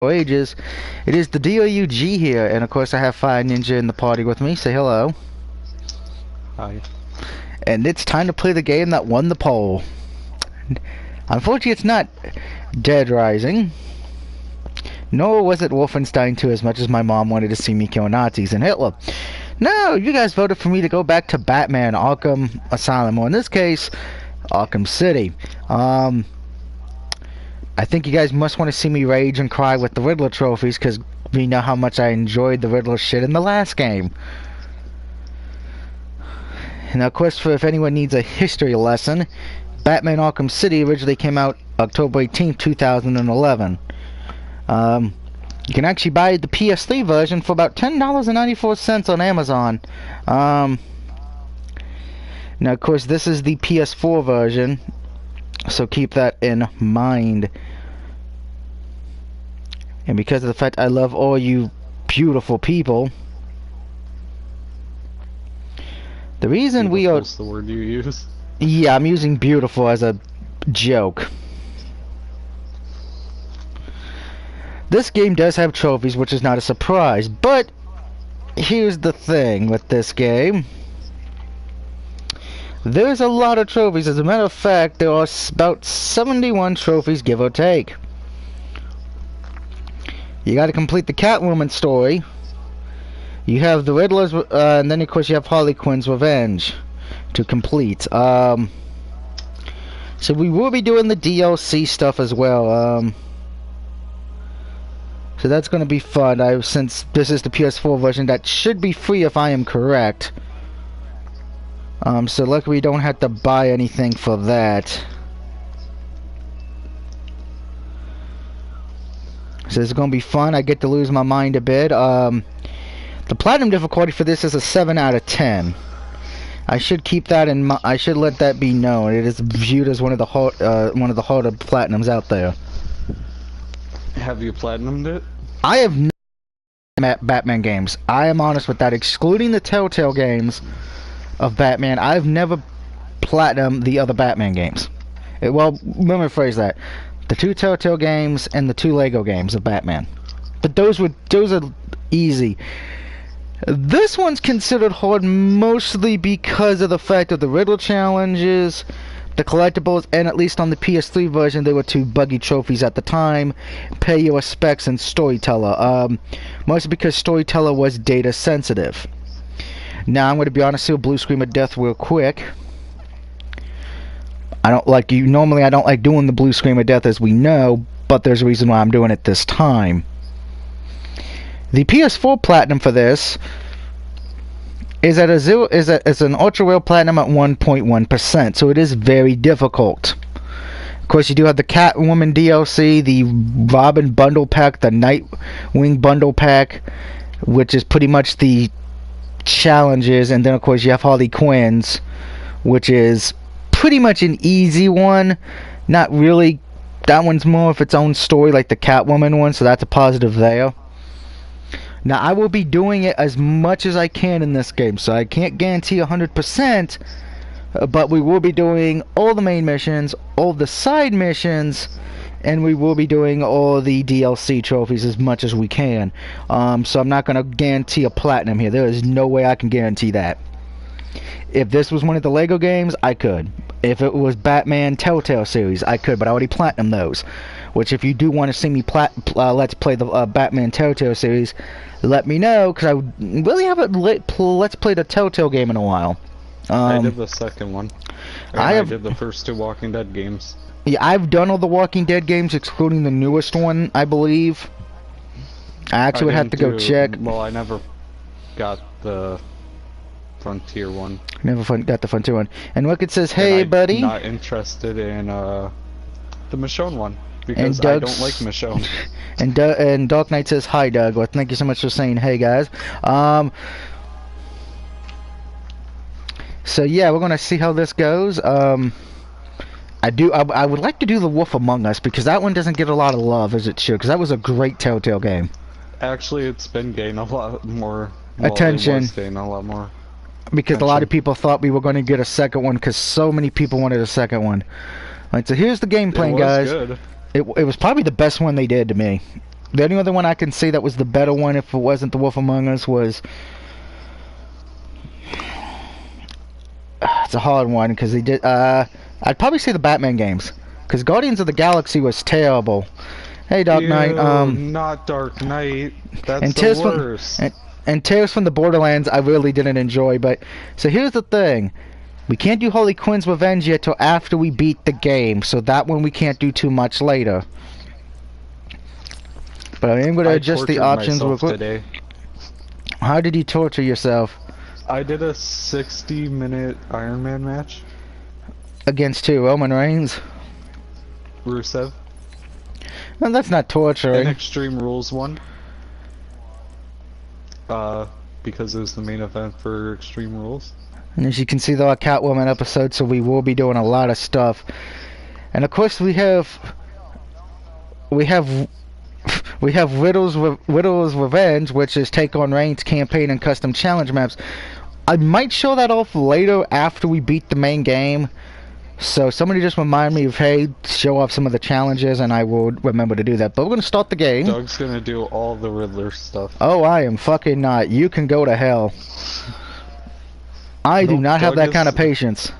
ages. It is the DOUG here, and of course I have Fire Ninja in the party with me. Say hello. Hi. And it's time to play the game that won the poll. Unfortunately, it's not Dead Rising, nor was it Wolfenstein 2 as much as my mom wanted to see me kill Nazis and Hitler. No, you guys voted for me to go back to Batman Arkham Asylum, or in this case, Arkham City. I think you guys must want to see me rage and cry with the Riddler trophies, because we know how much I enjoyed the Riddler shit in the last game. And of course, if anyone needs a history lesson, Batman Arkham City originally came out October 18th, 2011. You can actually buy the PS3 version for about $10.94 on Amazon. Now, of course, this is the PS4 version, so keep that in mind. And because of the fact I love all you beautiful people, the reason we are... What's the word you use? Yeah, I'm using beautiful as a joke. This game does have trophies, which is not a surprise, but here's the thing with this game. There's a lot of trophies. As a matter of fact, there are about 71 trophies, give or take. You gotta complete the Catwoman story. You have the Riddler's, and then of course you have Harley Quinn's Revenge to complete. So we will be doing the DLC stuff as well. So that's gonna be fun. Since this is the PS4 version, that should be free if I am correct. So luckily we don't have to buy anything for that. So it's gonna be fun. I get to lose my mind a bit. The platinum difficulty for this is a 7 out of 10. I should keep that in mind. I should let that be known. It is viewed as one of the harder platinums out there. Have you platinumed it? I have not Batman games. I am honest with that. Excluding the Telltale games of Batman, I've never platinumed the other Batman games. Well, let me rephrase that. The 2 Telltale games and the 2 Lego games of Batman. But those are easy. This one's considered hard mostly because of the fact of the Riddler challenges, the collectibles, and at least on the PS3 version there were 2 buggy trophies at the time, Pay Your Respects and Storyteller. Mostly because Storyteller was data sensitive. Now I'm going to be honest here, Blue Scream of Death real quick. Normally I don't like doing the Blue Scream of Death, as we know, but there's a reason why I'm doing it this time. The PS4 platinum for this is at an ultra rare platinum at 1.1%, so it is very difficult. Of course, you do have the Catwoman DLC, the Robin bundle pack, the Nightwing bundle pack, which is pretty much the challenges, and then of course you have Harley Quinn's, which is pretty much an easy one. Not really. That one's more of its own story, like the Catwoman one, so that's a positive there. Now, I will be doing it as much as I can in this game, so I can't guarantee 100%, but we will be doing all the main missions, all the side missions, and we will be doing all the DLC trophies as much as we can. So I'm not going to guarantee a platinum here. There is no way I can guarantee that. If this was one of the Lego games, I could. If it was Batman Telltale series, I could, but I already platinumed those. Which, if you do want to see me let's play the Batman Telltale series, let me know, because I really haven't let's play the Telltale game in a while. I did the second one. I did the first 2 Walking Dead games. Yeah, I've done all the Walking Dead games, excluding the newest one, I believe. I actually would have to go check. Well, I never got the Frontier one. Never got the Frontier one. And Wicked says, "Hey, buddy." I'm not interested in the Michonne one because I don't like Michonne. And Dark Knight says, "Hi, Doug." Well, thank you so much for saying, "Hey, guys." So yeah, we're gonna see how this goes. I would like to do the Wolf Among Us, because that one doesn't get a lot of love as it should, because that was a great Telltale game. Actually, it's been gaining a lot more attention. It was gaining a lot more. Because a lot of people thought we were going to get a second one, because so many people wanted a second one. Alright, so here's the game plan, guys. Good. It was probably the best one they did to me. The only other one I can see that was the better one, if it wasn't The Wolf Among Us, was... It's a hard one, because they did... I'd probably say the Batman games. Because Guardians of the Galaxy was terrible. Hey, Dark Knight. Not Dark Knight. That's and the worst. And Tales from the Borderlands, I really didn't enjoy. But so here's the thing: we can't do Harley Quinn's Revenge yet till after we beat the game. So that one we can't do too much later. But I am going to adjust the options real quick. Today. How did you torture yourself? I did a 60-minute Iron Man match. Against who? Roman Reigns? Rusev. No, that's not torturing. An Extreme Rules one. Because it was the main event for Extreme Rules. And as you can see, there are Catwoman episodes, so we will be doing a lot of stuff. And of course, we have Riddle's Revenge, which is take on Reigns campaign and custom challenge maps. I might show that off later after we beat the main game. So somebody just remind me of, hey, show off some of the challenges, and I will remember to do that. But we're going to start the game. Doug's going to do all the Riddler stuff. Oh, I am fucking not. You can go to hell. I do not have that kind of patience.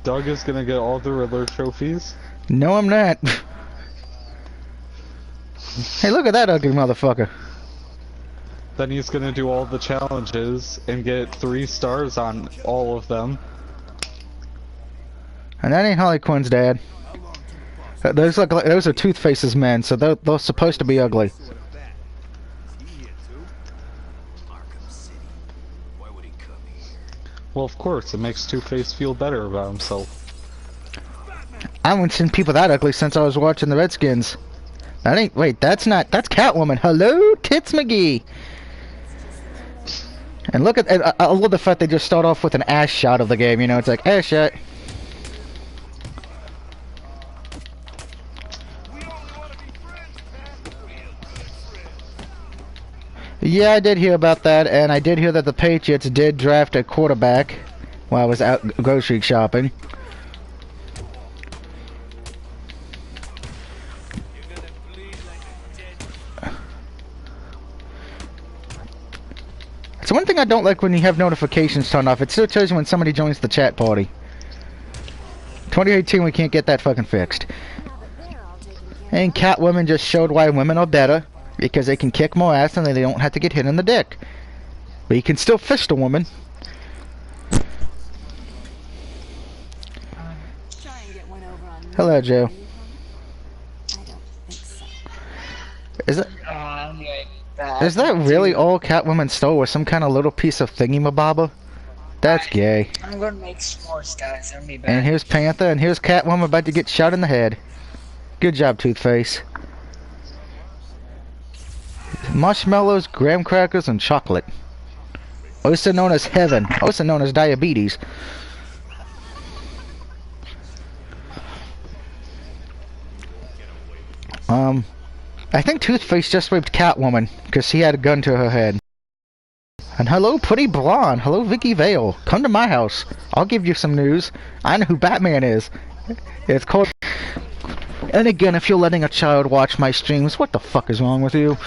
Doug is going to get all the Riddler trophies. No, I'm not. Hey, look at that ugly motherfucker. Then he's going to do all the challenges and get 3 stars on all of them. And that ain't Harley Quinn's dad. Those are Toothface's men, so they're supposed to be ugly. Well, of course, it makes Two-Face feel better about himself. I haven't seen people that ugly since I was watching the Redskins. That ain't... Wait, that's Catwoman. Hello, Tits McGee. And look at... I love the fact they just start off with an ass shot of the game, you know? It's like, ass shot. Yeah, I did hear about that, and I did hear that the Patriots did draft a quarterback while I was out grocery shopping. It's one thing I don't like when you have notifications turned off. It still tells you when somebody joins the chat party. 2018, we can't get that fucking fixed. And Catwoman just showed why women are better. Because they can kick more ass and they don't have to get hit in the dick. But you can still fist a woman. Hello, Joe. Is that really all Catwoman stole? Was some kind of little piece of thingy-mabobber? That's gay. I'm gonna make s'mores, guys. I'll be back. And here's Panther, and here's Catwoman about to get shot in the head. Good job, Toothface. Marshmallows, graham crackers, and chocolate. Also known as heaven. Also known as diabetes. I think Toothface just raped Catwoman because she had a gun to her head. And hello, Pretty Blonde. Hello, Vicky Vale. Come to my house. I'll give you some news. I know who Batman is. It's called... And again, if you're letting a child watch my streams, what the fuck is wrong with you?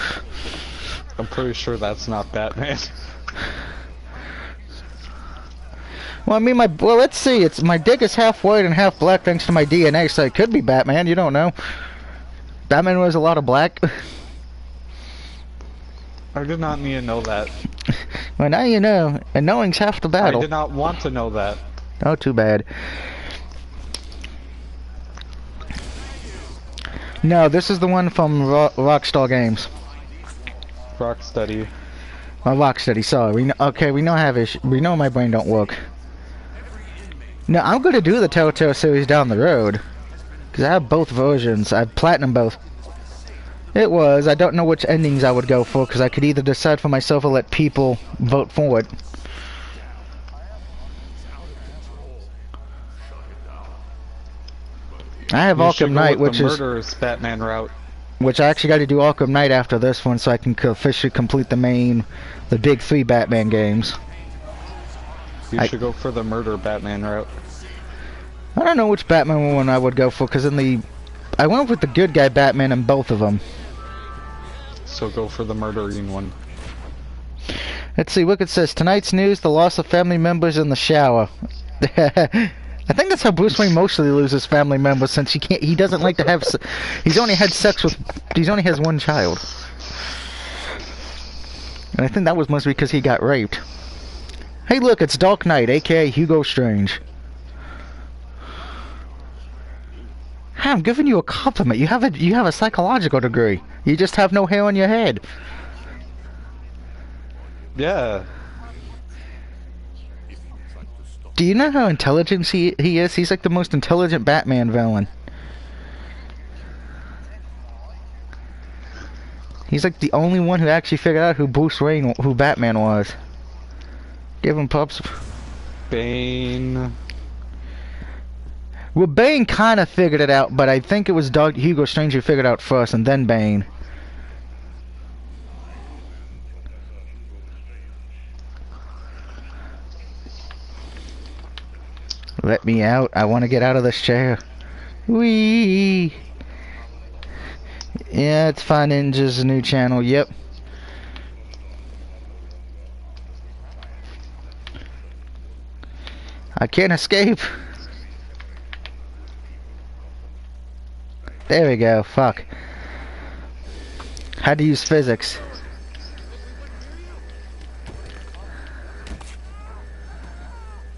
I'm pretty sure that's not Batman. Well, I mean, well, let's see. It's my dick is half white and half black thanks to my DNA, so it could be Batman. You don't know. Batman wears a lot of black. I did not need to know that. Well, now you know, and knowing's half the battle. I did not want to know that. Oh, too bad. No, this is the one from Rockstar Games. Rocksteady. Rocksteady. Sorry. We know I have issues. We know my brain don't work. No, I'm gonna do the Telltale series down the road, cause I have both versions. I've platinum both. It was. I don't know which endings I would go for, cause I could either decide for myself or let people vote for it. I have Arkham Knight, which is murderous Batman route. Which I actually got to do Arkham Knight after this one, so I can officially complete the big 3 Batman games. You should go for the murder Batman route. I don't know which Batman one I would go for, because I went with the good guy Batman in both of them. So go for the murdering one. Let's see, Wicked says, tonight's news, the loss of family members in the shower. I think that's how Bruce Wayne mostly loses family members, since he doesn't like to have, he's only has one child. And I think that was mostly because he got raped. Hey look, it's Dark Knight, aka Hugo Strange. Hey, I'm giving you a compliment. You have a psychological degree. You just have no hair on your head. Yeah. Do you know how intelligent he is? He's like the most intelligent Batman villain. He's like the only one who actually figured out who Batman was. Give him props. Bane. Well, Bane kind of figured it out, but I think it was Hugo Strange who figured it out first, and then Bane. Let me out. I want to get out of this chair. Whee! Yeah, it's Fine Ninja's new channel. Yep. I can't escape. There we go. Fuck. Had to use physics.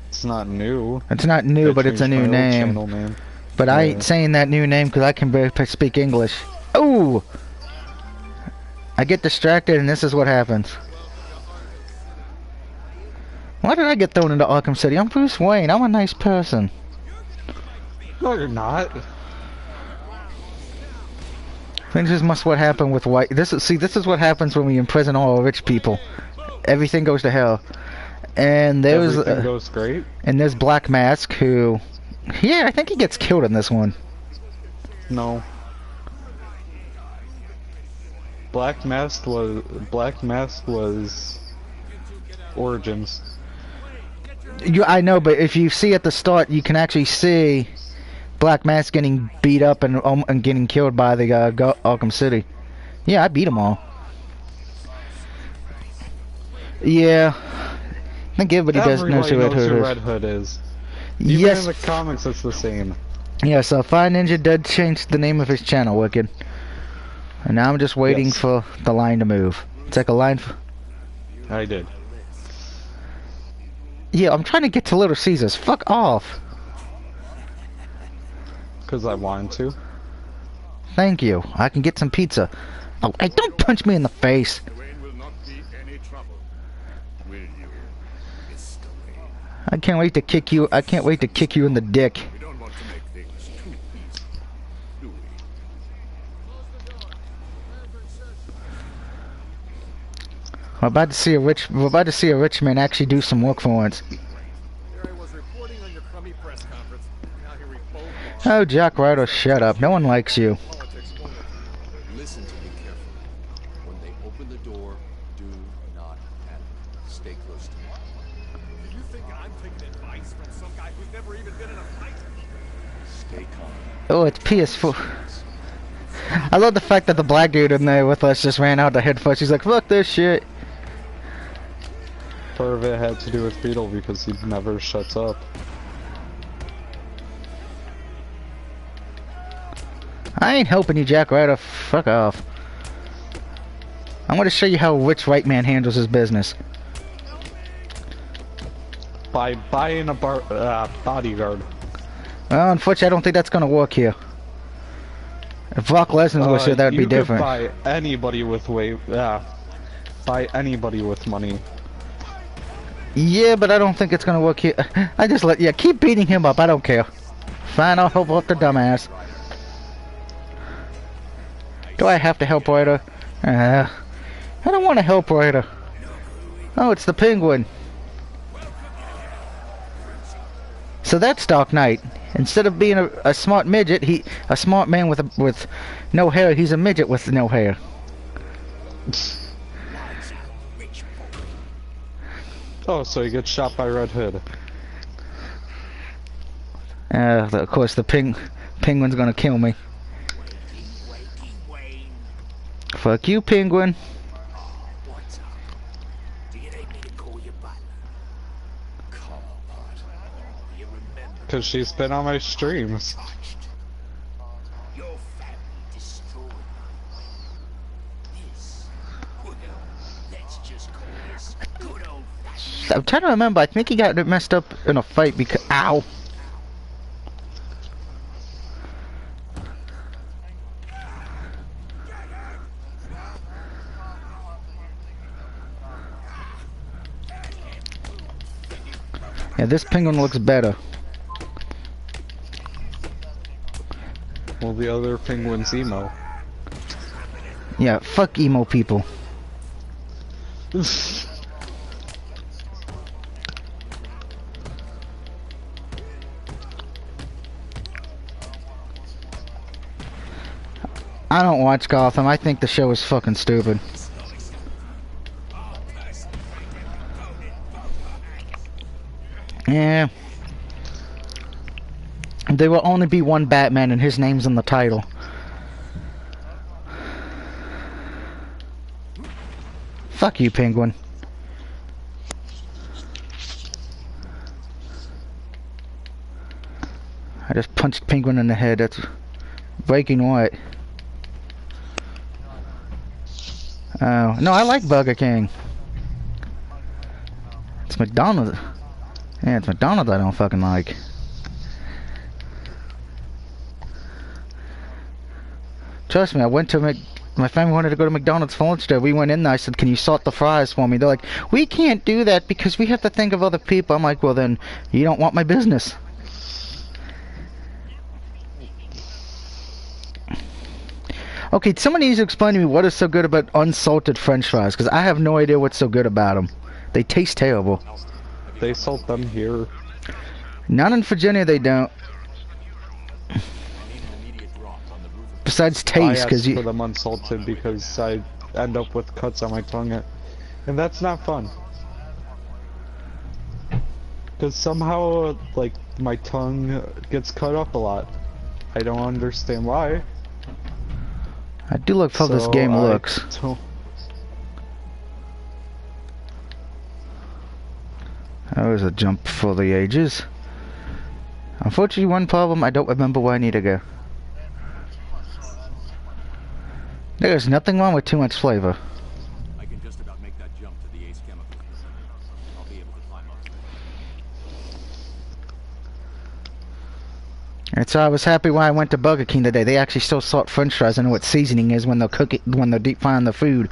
It's not new. It's not new, but it's a new name. Channel, man. But I ain't saying that new name because I can barely speak English. Oh! I get distracted and this is what happens. Why did I get thrown into Arkham City? I'm Bruce Wayne. I'm a nice person. No, you're not. This is what happened with white. This is what happens when we imprison all rich people. Everything goes to hell. And there's Everything goes great. And there's Black Mask, who, yeah, I think he gets killed in this one. No. Black Mask was Origins. I know, but if you see at the start, you can actually see Black Mask getting beat up and getting killed by the Arkham City. Yeah, I beat them all. Yeah, I think everybody knows who Red Hood is. Even yes. in the comics, it's the same. Yeah, so Fine Ninja did change the name of his channel, Wicked. And now I'm just waiting for the line to move. It's like a line. I did. Yeah, I'm trying to get to Little Caesars. Fuck off. Because I wanted to. Thank you. I can get some pizza. Oh, hey, don't punch me in the face. I can't wait to kick you. I can't wait to kick you in the dick. We're about to see a rich man actually do some work for once. Oh, Jack Ryder, shut up. No one likes you. Listen to me carefully. When they open the door, do not panic. Stay close to me. You think I'm taking advice from some guy who's never even been in a fight? Stay calm. Oh, it's PS4. I love the fact that the black dude in there with us just ran out the head first. He's like, fuck this shit. Part of it had to do with Beetle because he never shuts up. I ain't helping you, Jack Ryder. Fuck off. I'm going to show you how a rich white man handles his business. By buying a bodyguard. Well, unfortunately, I don't think that's going to work here. If Brock Lesnar was here, that would be different. You could buy anybody with buy anybody with money. Yeah, but I don't think it's going to work here. Keep beating him up. I don't care. Fine, I'll help out the dumbass. Do I have to help Ryder? I don't want to help Ryder. Oh, it's the Penguin. So that's Dark Knight. Instead of being a smart midget, a smart man with no hair. He's a midget with no hair. Oh, so he gets shot by Red Hood. Of course, the penguin's gonna kill me. Fuck you, Penguin. What's up? Do you need me to call you butler? Come on. You remember Because she's been on my streams. your family destroyed this. Well, let's just call this good old fashioned. I'm trying to remember. I think he got messed up in a fight because. Ow! Yeah, this penguin looks better. Well, the other penguin's emo. Yeah, fuck emo people. I don't watch Gotham. I think the show is fucking stupid. Yeah. There will only be one Batman and his name's in the title. Fuck you, Penguin. I just punched Penguin in the head. That's breaking what? Oh, no, I like Burger King. It's McDonald's. Yeah, it's McDonald's I don't fucking like. Trust me, I went to my family wanted to go to McDonald's for lunch there. We went in there, I said, can you salt the fries for me? They're like, we can't do that because we have to think of other people. I'm like, well then, you don't want my business. Okay, someone needs to explain to me what is so good about unsalted french fries, because I have no idea what's so good about them. They taste terrible. They sold them here. Not in Virginia, they don't. Besides taste, because I asked for them unsalted because I end up with cuts on my tongue, and that's not fun. Because somehow, like, my tongue gets cut up a lot. I don't understand why. I do like how this game looks. That was a jump for the ages. Unfortunately, one problem, I don't remember where I need to go. There's nothing wrong with too much flavor. I can just about make that jump to the Ace Chemical. I'll be able to climb up. And so I was happy when I went to Burger King today. They actually still salt french fries. I know what seasoning is when they'll cook it, when they're deep frying the food.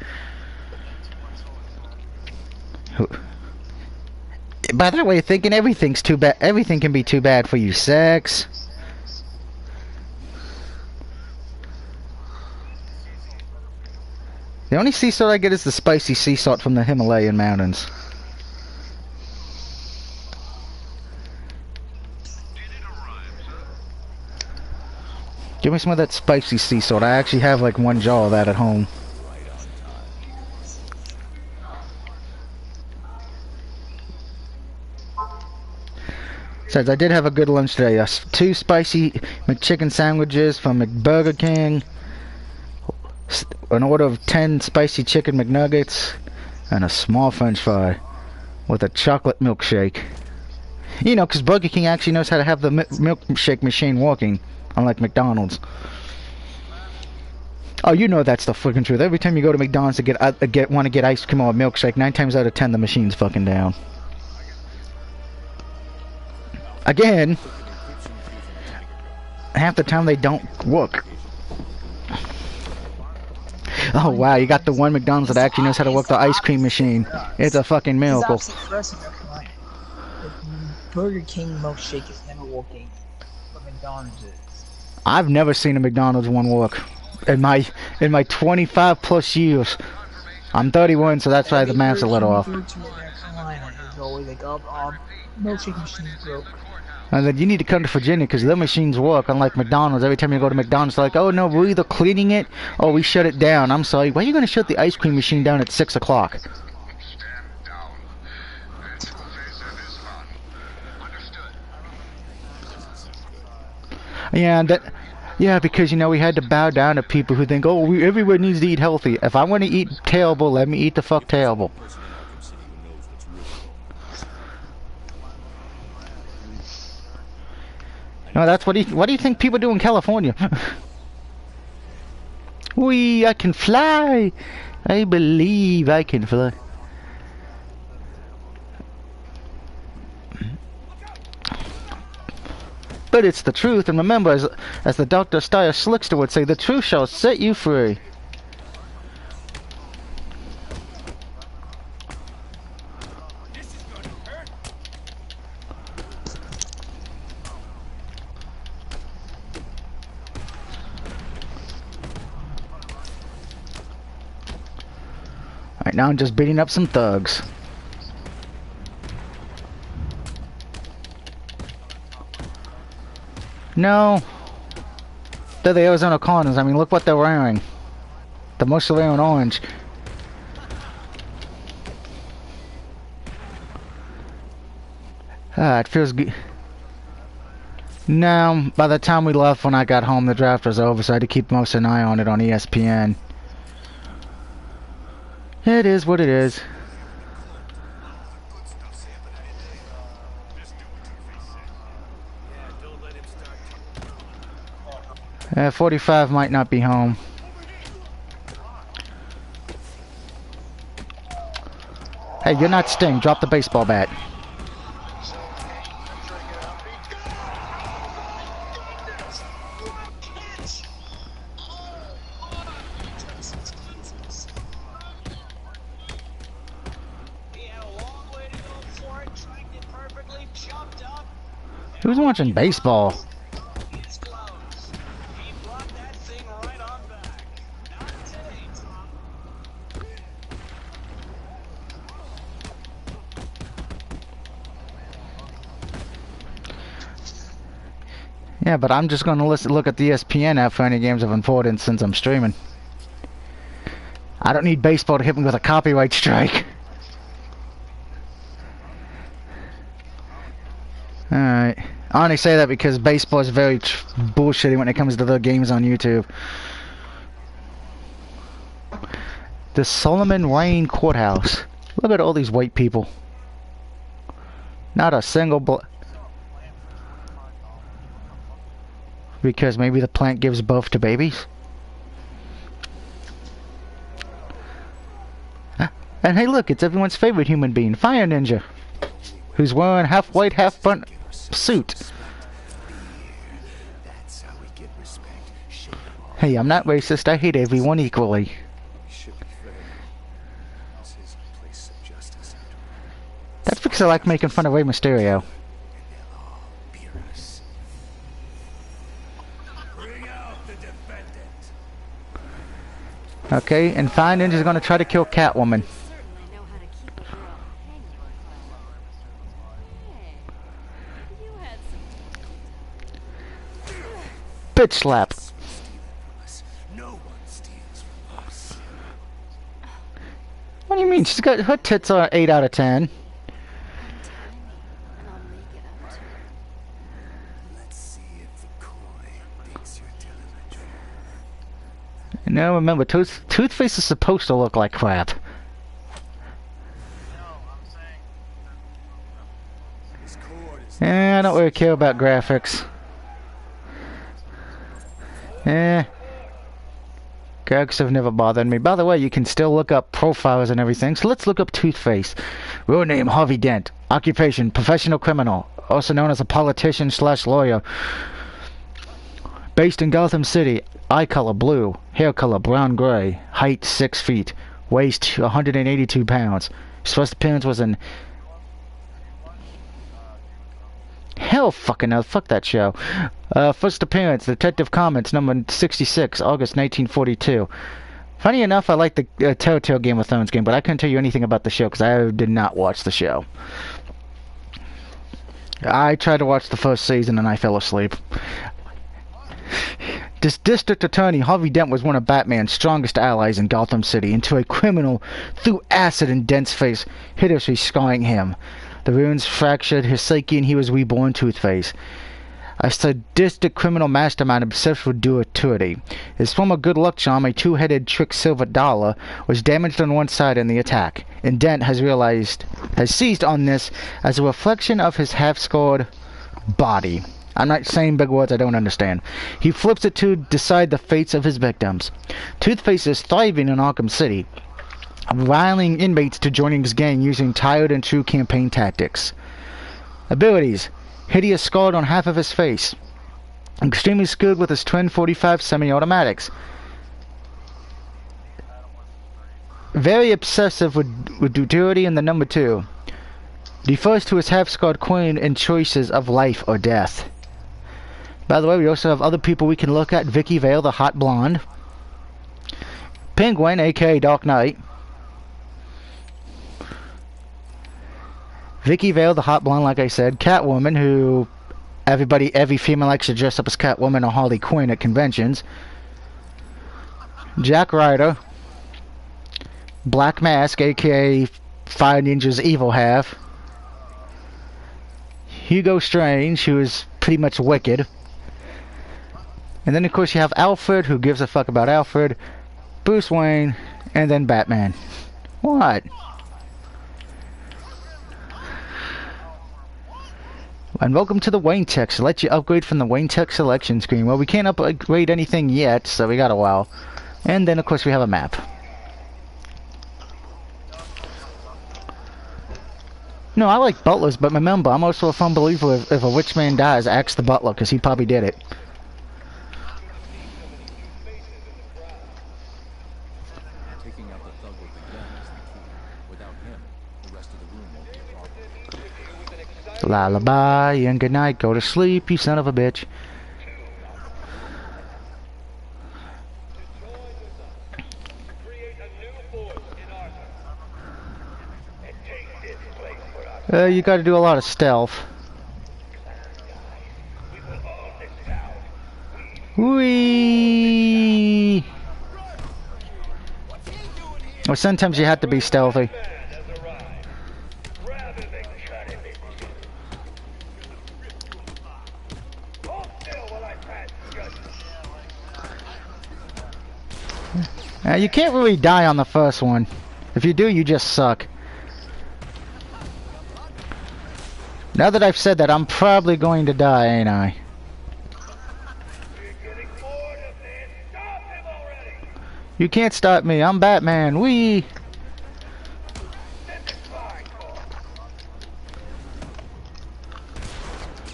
By that way of thinking, everything's too bad. Everything can be too bad for you. Sex. The only sea salt I get is the spicy sea salt from the Himalayan mountains. Give me some of that spicy sea salt. I actually have like one jar of that at home. Says I did have a good lunch today. 2 spicy McChicken sandwiches from McBurger King, an order of 10 spicy chicken McNuggets, and a small French fry with a chocolate milkshake. You know, because Burger King actually knows how to have the milkshake machine working, unlike McDonald's. Oh, you know that's the fucking truth. Every time you go to McDonald's to want to get ice cream or a milkshake, 9 times out of 10 the machine's fucking down. Again, half the time they don't work. Oh wow, you got the one McDonald's that actually knows how to work the ice cream machine. It's a fucking miracle. The Burger King milkshake is never working, but McDonald's is. I've never seen a McDonald's one work in my 25 plus years. I'm 31, so that's why the math's a little off. It's always like, milkshake machine broke. And then you need to come to Virginia because their machines work, unlike McDonald's. Every time you go to McDonald's, they're like, oh no, we're either cleaning it or we shut it down. I'm sorry, why are you going to shut the ice cream machine down at 6 o'clock? Yeah, Yeah, because, you know, we had to bow down to people who think, oh, everyone needs to eat healthy. If I want to eat terrible, let me eat the fuck terrible. Person in Arkham City who knows what's really going on. No, that's what do you think people do in California? Wee, I can fly. I believe I can fly. But it's the truth, and remember, as the Dr. Steyer Slickster would say, the truth shall set you free. Alright, now I'm just beating up some thugs. No. They're the Arizona Cardinals. I mean, look what they're wearing. The most are wearing orange. Ah, it feels good. No, by the time we left when I got home, the draft was over, so I had to keep most of an eye on it on ESPN. It is what it is. 45 might not be home. Hey, you're not Sting. Drop the baseball bat. Who's watching baseball? Yeah, but I'm just going to look at the ESPN app for any games of importance since I'm streaming. I don't need baseball to hit me with a copyright strike. Alright. I only say that because baseball is very bullshitty when it comes to the games on YouTube. The Solomon Lane Courthouse. Look at all these white people. Not a single because maybe the plant gives birth to babies. And hey, look, it's everyone's favorite human being, Fire Ninja, who's wearing half white, half burnt suit. Hey, I'm not racist. I hate everyone equally. That's because I like making fun of Rey Mysterio. Okay, and Fire Ninja's gonna try to kill Catwoman. Bitch slap. What do you mean? She's got her tits are 8 out of 10. No, remember, Toothface is supposed to look like crap. I don't really care about graphics. Graphics have never bothered me. By the way, you can still look up profiles and everything, so let's look up Toothface. Real name, Harvey Dent. Occupation, professional criminal, also known as a politician / lawyer. Based in Gotham City. Eye color blue, hair color brown gray, height 6 feet, weighs 182 pounds. His first appearance was in hell fucking no, fuck that show. First appearance, Detective Comics, number 66, August 1942. Funny enough, I like the Telltale Game of Thrones game, but I couldn't tell you anything about the show because I did not watch the show. I tried to watch the first season and I fell asleep. This district attorney, Harvey Dent, was one of Batman's strongest allies in Gotham City, until a criminal threw acid in Dent's face, hideously scarring him. The ruins fractured his psyche and he was reborn Toothface. a sadistic criminal mastermind obsessed with duality. His former good luck charm, a two-headed trick silver dollar, was damaged on one side in the attack, and Dent has seized on this as a reflection of his half-scored body. I'm not saying big words I don't understand. He flips it to decide the fates of his victims. Two-Face is thriving in Arkham City, riling inmates to joining his gang using tired and true campaign tactics. Abilities: hideous scarred on half of his face, extremely skilled with his twin .45 semi-automatics, very obsessive with duty and the number 2, defers to his half-scarred coin in choices of life or death. By the way, we also have other people we can look at. Vicky Vale, the hot blonde. Penguin, aka Dark Knight. Vicky Vale, the hot blonde, like I said. Catwoman, who every female likes to dress up as Catwoman or Harley Quinn at conventions. Jack Ryder. Black Mask, aka Fire Ninja's evil half. Hugo Strange, who is pretty much wicked. And then, of course, you have Alfred, who gives a fuck about Alfred. Bruce Wayne, and then Batman. What? And welcome to the Wayne Tech. So let you upgrade from the Wayne Tech selection screen. Well, we can't upgrade anything yet, so we got a while. And then, of course, we have a map. No, I like butlers, but remember, I'm also a firm believer if a rich man dies, ask the butler, because he probably did it. Taking out the thug with the gun is the key. Without him, the rest of the room won't be a problem. Lullaby and good night. Go to sleep, you son of a bitch. You gotta do a lot of stealth. Whee! Well, sometimes you have to be stealthy. You can't really die on the first one. If you do, you just suck. Now that I've said that, I'm probably going to die, ain't I? You can't stop me. I'm Batman. Whee!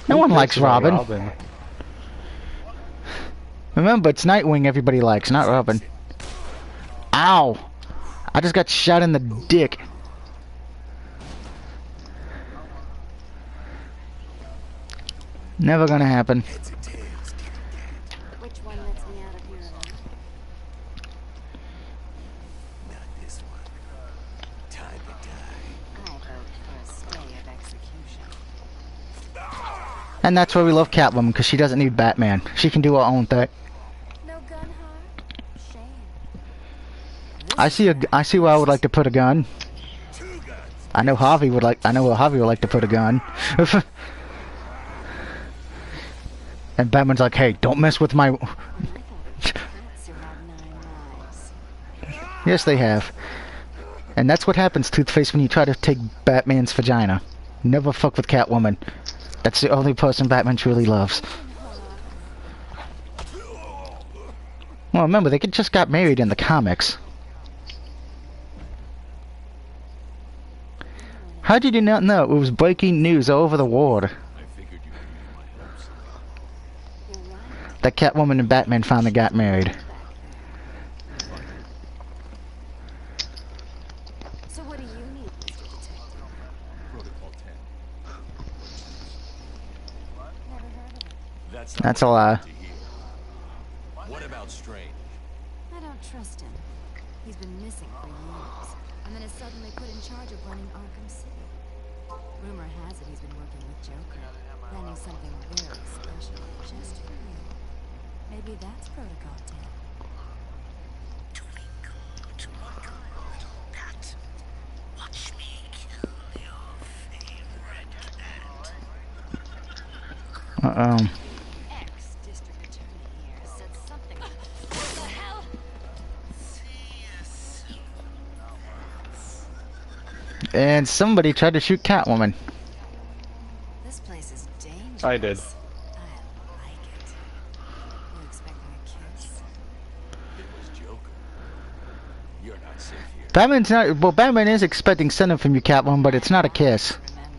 No one likes Robin. Remember, it's Nightwing everybody likes, not Robin. Ow! I just got shot in the dick. Never gonna happen. Which one lets me out of here alive? Not this one. Time to die. I vote for a stay of execution. And that's why we love Catwoman, because she doesn't need Batman. She can do her own thing. No gun harm? Shame. I see where I would like to put a gun. I know Harvey would like to put a gun. And Batman's like, hey, don't mess with my... Cats who have 9 lives. Yes, they have. And that's what happens, Toothface, when you try to take Batman's vagina. Never fuck with Catwoman. That's the only person Batman truly loves. Well, remember, they just got married in the comics. How did you not know? It was breaking news all over the world. I figured you could use my help. You're right. That Catwoman and Batman finally got married. So what do you need, Mr. Detective? Protocol 10. Never heard of it. That's a lie. To hear. What about Strange? I don't trust him. He's been missing for years, and then is suddenly put in charge of running Arkham City. Rumor has it he's been working with Joker, planning something very special just for you. Maybe that's Protocol 10. Twinkle, twinkle, little bat. Watch me kill your favorite cat. Uh-oh. And somebody tried to shoot Catwoman. This place is dangerous. I did. I like it. You expecting a kiss? It was Joker. You're not safe here. Batman's not. Well, Batman is expecting something from you, Catwoman, but it's not a kiss. Remember.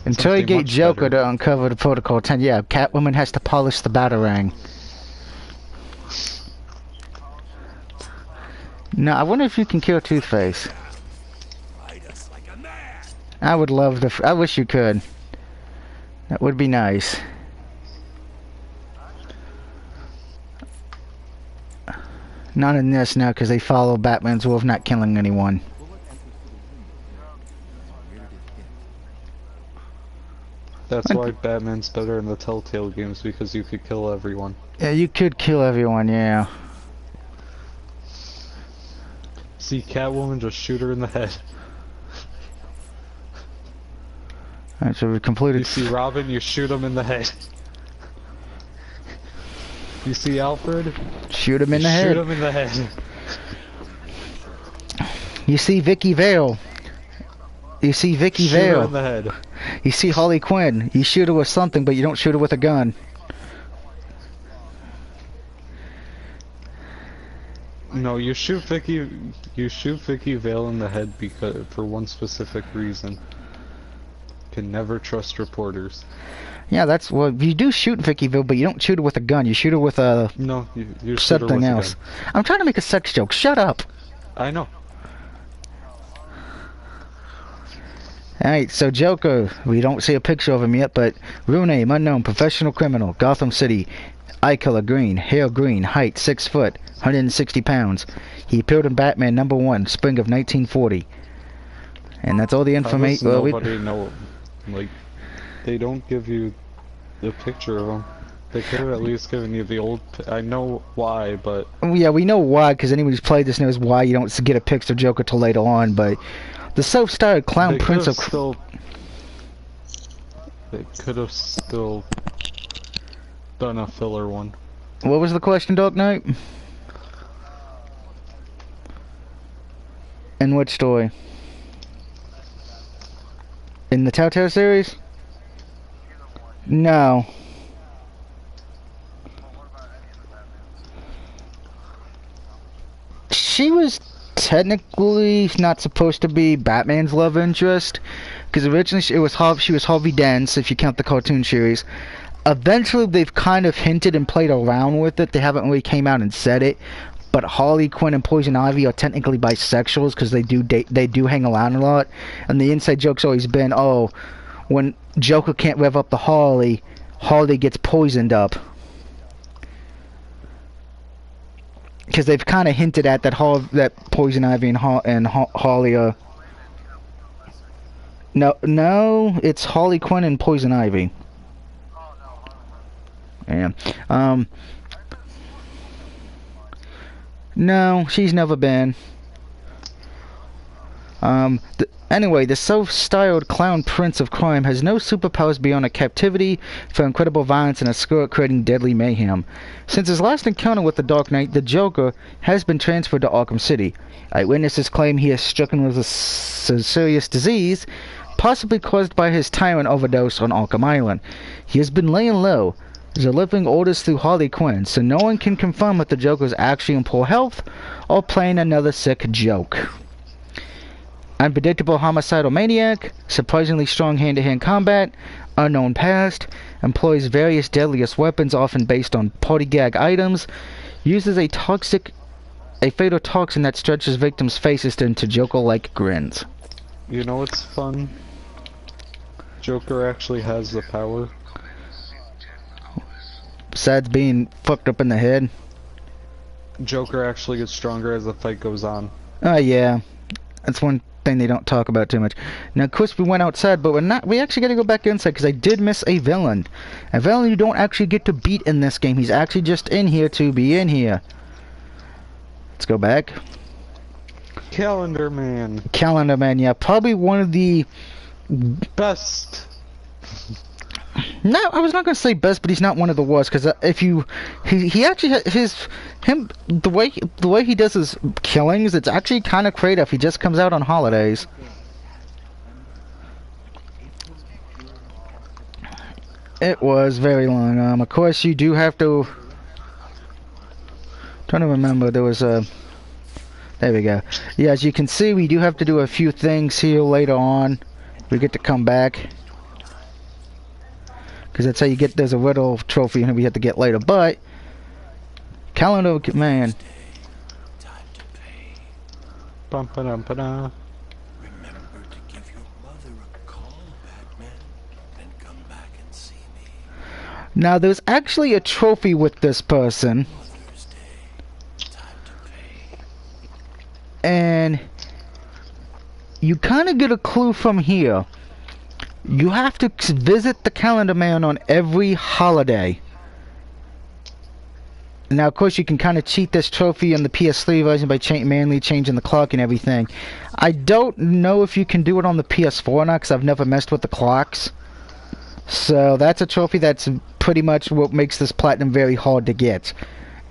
Until you Something get much Joker better. to uncover the Protocol 10, yeah, Catwoman has to polish the Batarang. No, I wonder if you can kill Two-Face. Fight us like a man. I would love to. I wish you could. That would be nice. Not in this now, because they follow Batman's rule of not killing anyone. That's why Batman's better in the Telltale games, because you could kill everyone. Yeah, you could kill everyone, yeah. See Catwoman, just shoot her in the head. Alright, so we completed. You see Robin, you shoot him in the head. You see Alfred? Shoot him in the Shoot head. him in the head. You see Vicky Vale. You see Vicky Shoot her Vale. in the head. You see Harley Quinn. You shoot her with something, but you don't shoot her with a gun. No, you shoot Vicky Vale in the head because for one specific reason. Can never trust reporters. Yeah, that's well. You do shoot Vicky Vale, but you don't shoot her with a gun. You shoot her with a No, you shoot her something with a else. gun. I'm trying to make a sex joke. Shut up. I know. Alright, so Joker, we don't see a picture of him yet, but real name, unknown, professional criminal, Gotham City, eye color green, hair green, height 6 foot, 160 pounds. He appeared in Batman #1, spring of 1940. And that's all the How does information. Well, nobody know? Like, they don't give you the picture of him. They could have at least given you the old. I know why, but yeah, we know why, because anyone who's played this knows why you don't get a picture of Joker till later on, but the self-styled clown they prince could of... have still. They could have still done a filler one. What was the question, Dark Knight? In which story? In the Telltale series? No. She was technically not supposed to be Batman's love interest, because originally she was Harvey Dent's, if you count the cartoon series. Eventually, they've kind of hinted and played around with it. They haven't really came out and said it. But Harley Quinn and Poison Ivy are technically bisexuals because they do date, they do hang around a lot. And the inside joke's always been, oh, when Joker can't rev up the Harley, Harley gets poisoned up. Because they've kind of hinted at that that Poison Ivy and Harley are... No, it's Harley Quinn and Poison Ivy. Yeah. No, she's never been. Anyway, the self-styled clown prince of crime has no superpowers beyond a captivity for incredible violence and a skill creating deadly mayhem. Since his last encounter with the Dark Knight, the Joker has been transferred to Arkham City. Eyewitnesses claim he is stricken with a serious disease, possibly caused by his tyrant overdose on Arkham Island. He has been laying low, delivering orders through Harley Quinn, so no one can confirm if the Joker is actually in poor health or playing another sick joke. Unpredictable homicidal maniac, surprisingly strong hand-to-hand combat, unknown past, employs various deadliest weapons often based on party gag items, uses a fatal toxin that stretches victims' faces into Joker-like grins. You know what's fun? Joker actually has the power. Besides being fucked up in the head. Joker actually gets stronger as the fight goes on. Yeah. That's one thing they don't talk about too much. Now, of course, we went outside, but we actually got to go back inside, because I did miss a villain. A villain you don't actually get to beat in this game. He's actually just in here to be in here. Let's go back. Calendar Man. Calendar Man, yeah. Probably one of the... Best. No, I was not gonna say best, but he's not one of the worst. Because if you, he actually the way he does his killings, it's actually kind of creative. He just comes out on holidays. It was very long. Of course, you do have to. Trying to remember, there was a. There we go. Yeah, as you can see, we do have to do a few things here later on. We get to come back. Because that's how you get, there's a riddle trophy we have to get later. But, calendar, man. Bum-ba-dum-ba-da. Remember to give your mother a call, Batman, and come back and see me. Now, there's actually a trophy with this person. Mother's Day. Time to pay. And you kind of get a clue from here. You have to visit the Calendar Man on every holiday. Now, of course, you can kind of cheat this trophy in the PS3 version by manually changing the clock and everything. I don't know if you can do it on the PS4 or not, because I've never messed with the clocks. So that's a trophy that's pretty much what makes this platinum very hard to get.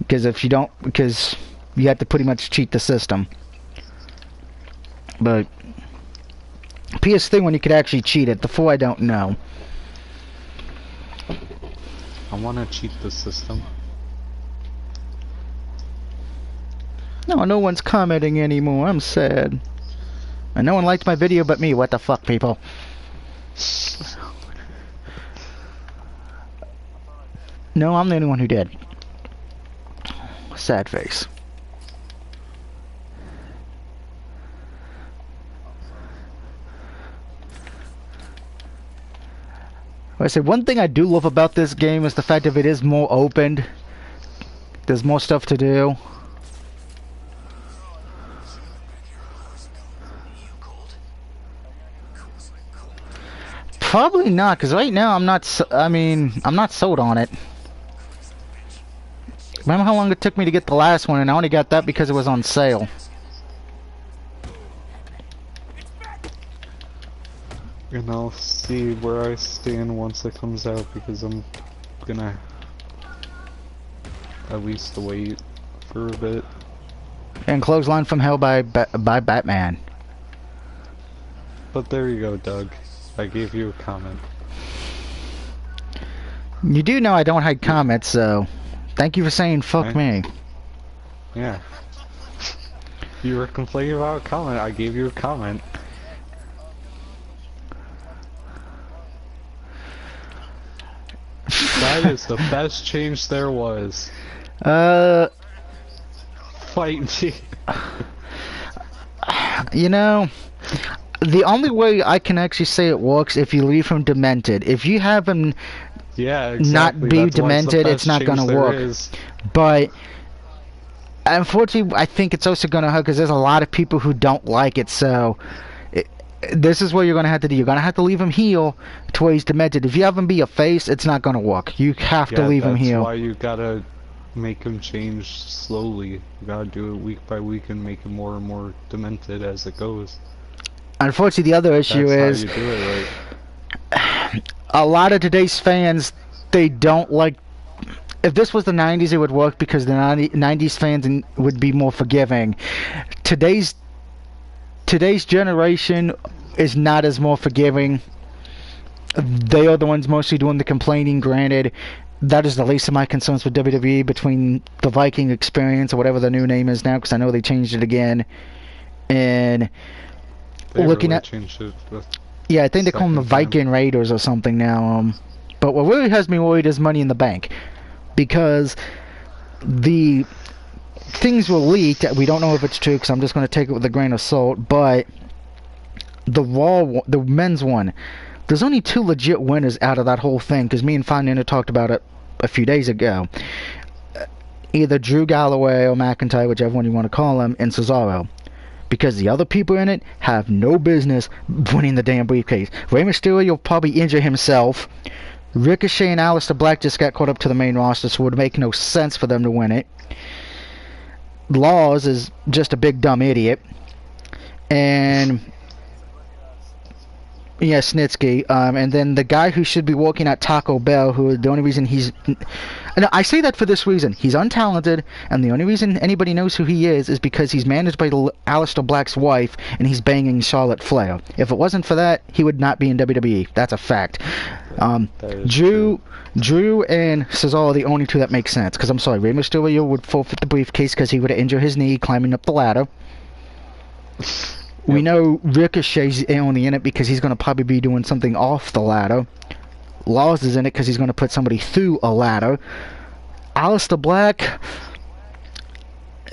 Because if you don't, because you have to pretty much cheat the system. But PS3 one you could actually cheat it. The 4 I don't know. I want to cheat the system. No, no one's commenting anymore. I'm sad. And no one liked my video but me. What the fuck, people? No, I'm the only one who did. Sad face. I said, one thing I do love about this game is the fact that it is more opened. There's more stuff to do. Probably not, because right now I'm not, I'm not sold on it. Remember how long it took me to get the last one, and I only got that because it was on sale. And I'll see where I stand once it comes out, because I'm gonna at least wait for a bit. And Clothesline from Hell by Batman. But there you go, Doug. I gave you a comment. You do know I don't hide comments, so thank you for saying fuck me. Yeah. You were complaining about a comment. I gave you a comment. That is the best change there was. Fight me. You know, the only way I can actually say it works if you leave him demented. If you have him exactly. not be That's demented, it's not gonna work. Is. But unfortunately, I think it's also gonna hurt because there's a lot of people who don't like it. So this is what you're gonna have to do. You're gonna have to leave him heal to where he's demented. If you have him be a face, it's not gonna work. You have to leave him heal. That's why you gotta make him change slowly. You gotta do it week by week and make him more and more demented as it goes. Unfortunately, the other issue is how you do it, right? A lot of today's fans, they don't like. If this was the 90s, it would work because the 90s fans would be more forgiving. Today's generation is not as more forgiving. They are the ones mostly doing the complaining. Granted, that is the least of my concerns with WWE between the Viking Experience or whatever the new name is now, because I know they changed it again. And looking at, yeah, I think they call them the Viking Raiders or something now. But what really has me worried is Money in the Bank, because the things were leaked. We don't know if it's true, because I'm just going to take it with a grain of salt. But the men's one, there's only 2 legit winners out of that whole thing, because me and Findinner talked about it a few days ago. Either Drew Galloway or McIntyre, whichever one you want to call him, and Cesaro. Because the other people in it have no business winning the damn briefcase. Rey Mysterio will probably injure himself. Ricochet and Aleister Black just got caught up to the main roster, so it would make no sense for them to win it. Laws is just a big dumb idiot. And Yeah, Snitsky. And then the guy who should be working at Taco Bell, who the only reason he's... No, I say that for this reason. He's untalented, and the only reason anybody knows who he is because he's managed by Aleister Black's wife, and he's banging Charlotte Flair. If it wasn't for that, he would not be in WWE. That's a fact. Drew and Cesaro are the only two that make sense. Because I'm sorry, Rey Mysterio would forfeit the briefcase because he would have injured his knee climbing up the ladder. We know Ricochet's only in it because he's going to probably be doing something off the ladder. Laws is in it because he's going to put somebody through a ladder. Aleister Black,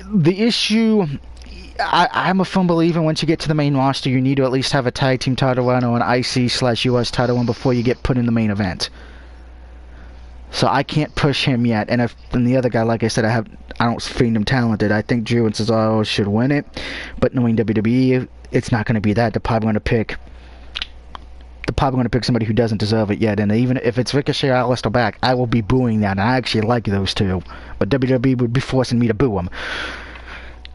the issue... I'm a firm believer once you get to the main roster, you need to at least have a tag team title run or an IC/US title run before you get put in the main event. So I can't push him yet. And the other guy, like I said, I don't find him talented. I think Drew and Cesaro should win it, but knowing WWE, it's not going to be that. They're probably going to pick somebody who doesn't deserve it yet. And even if it's Ricochet or Aleister Black, I will be booing that. And I actually like those two, but WWE would be forcing me to boo them.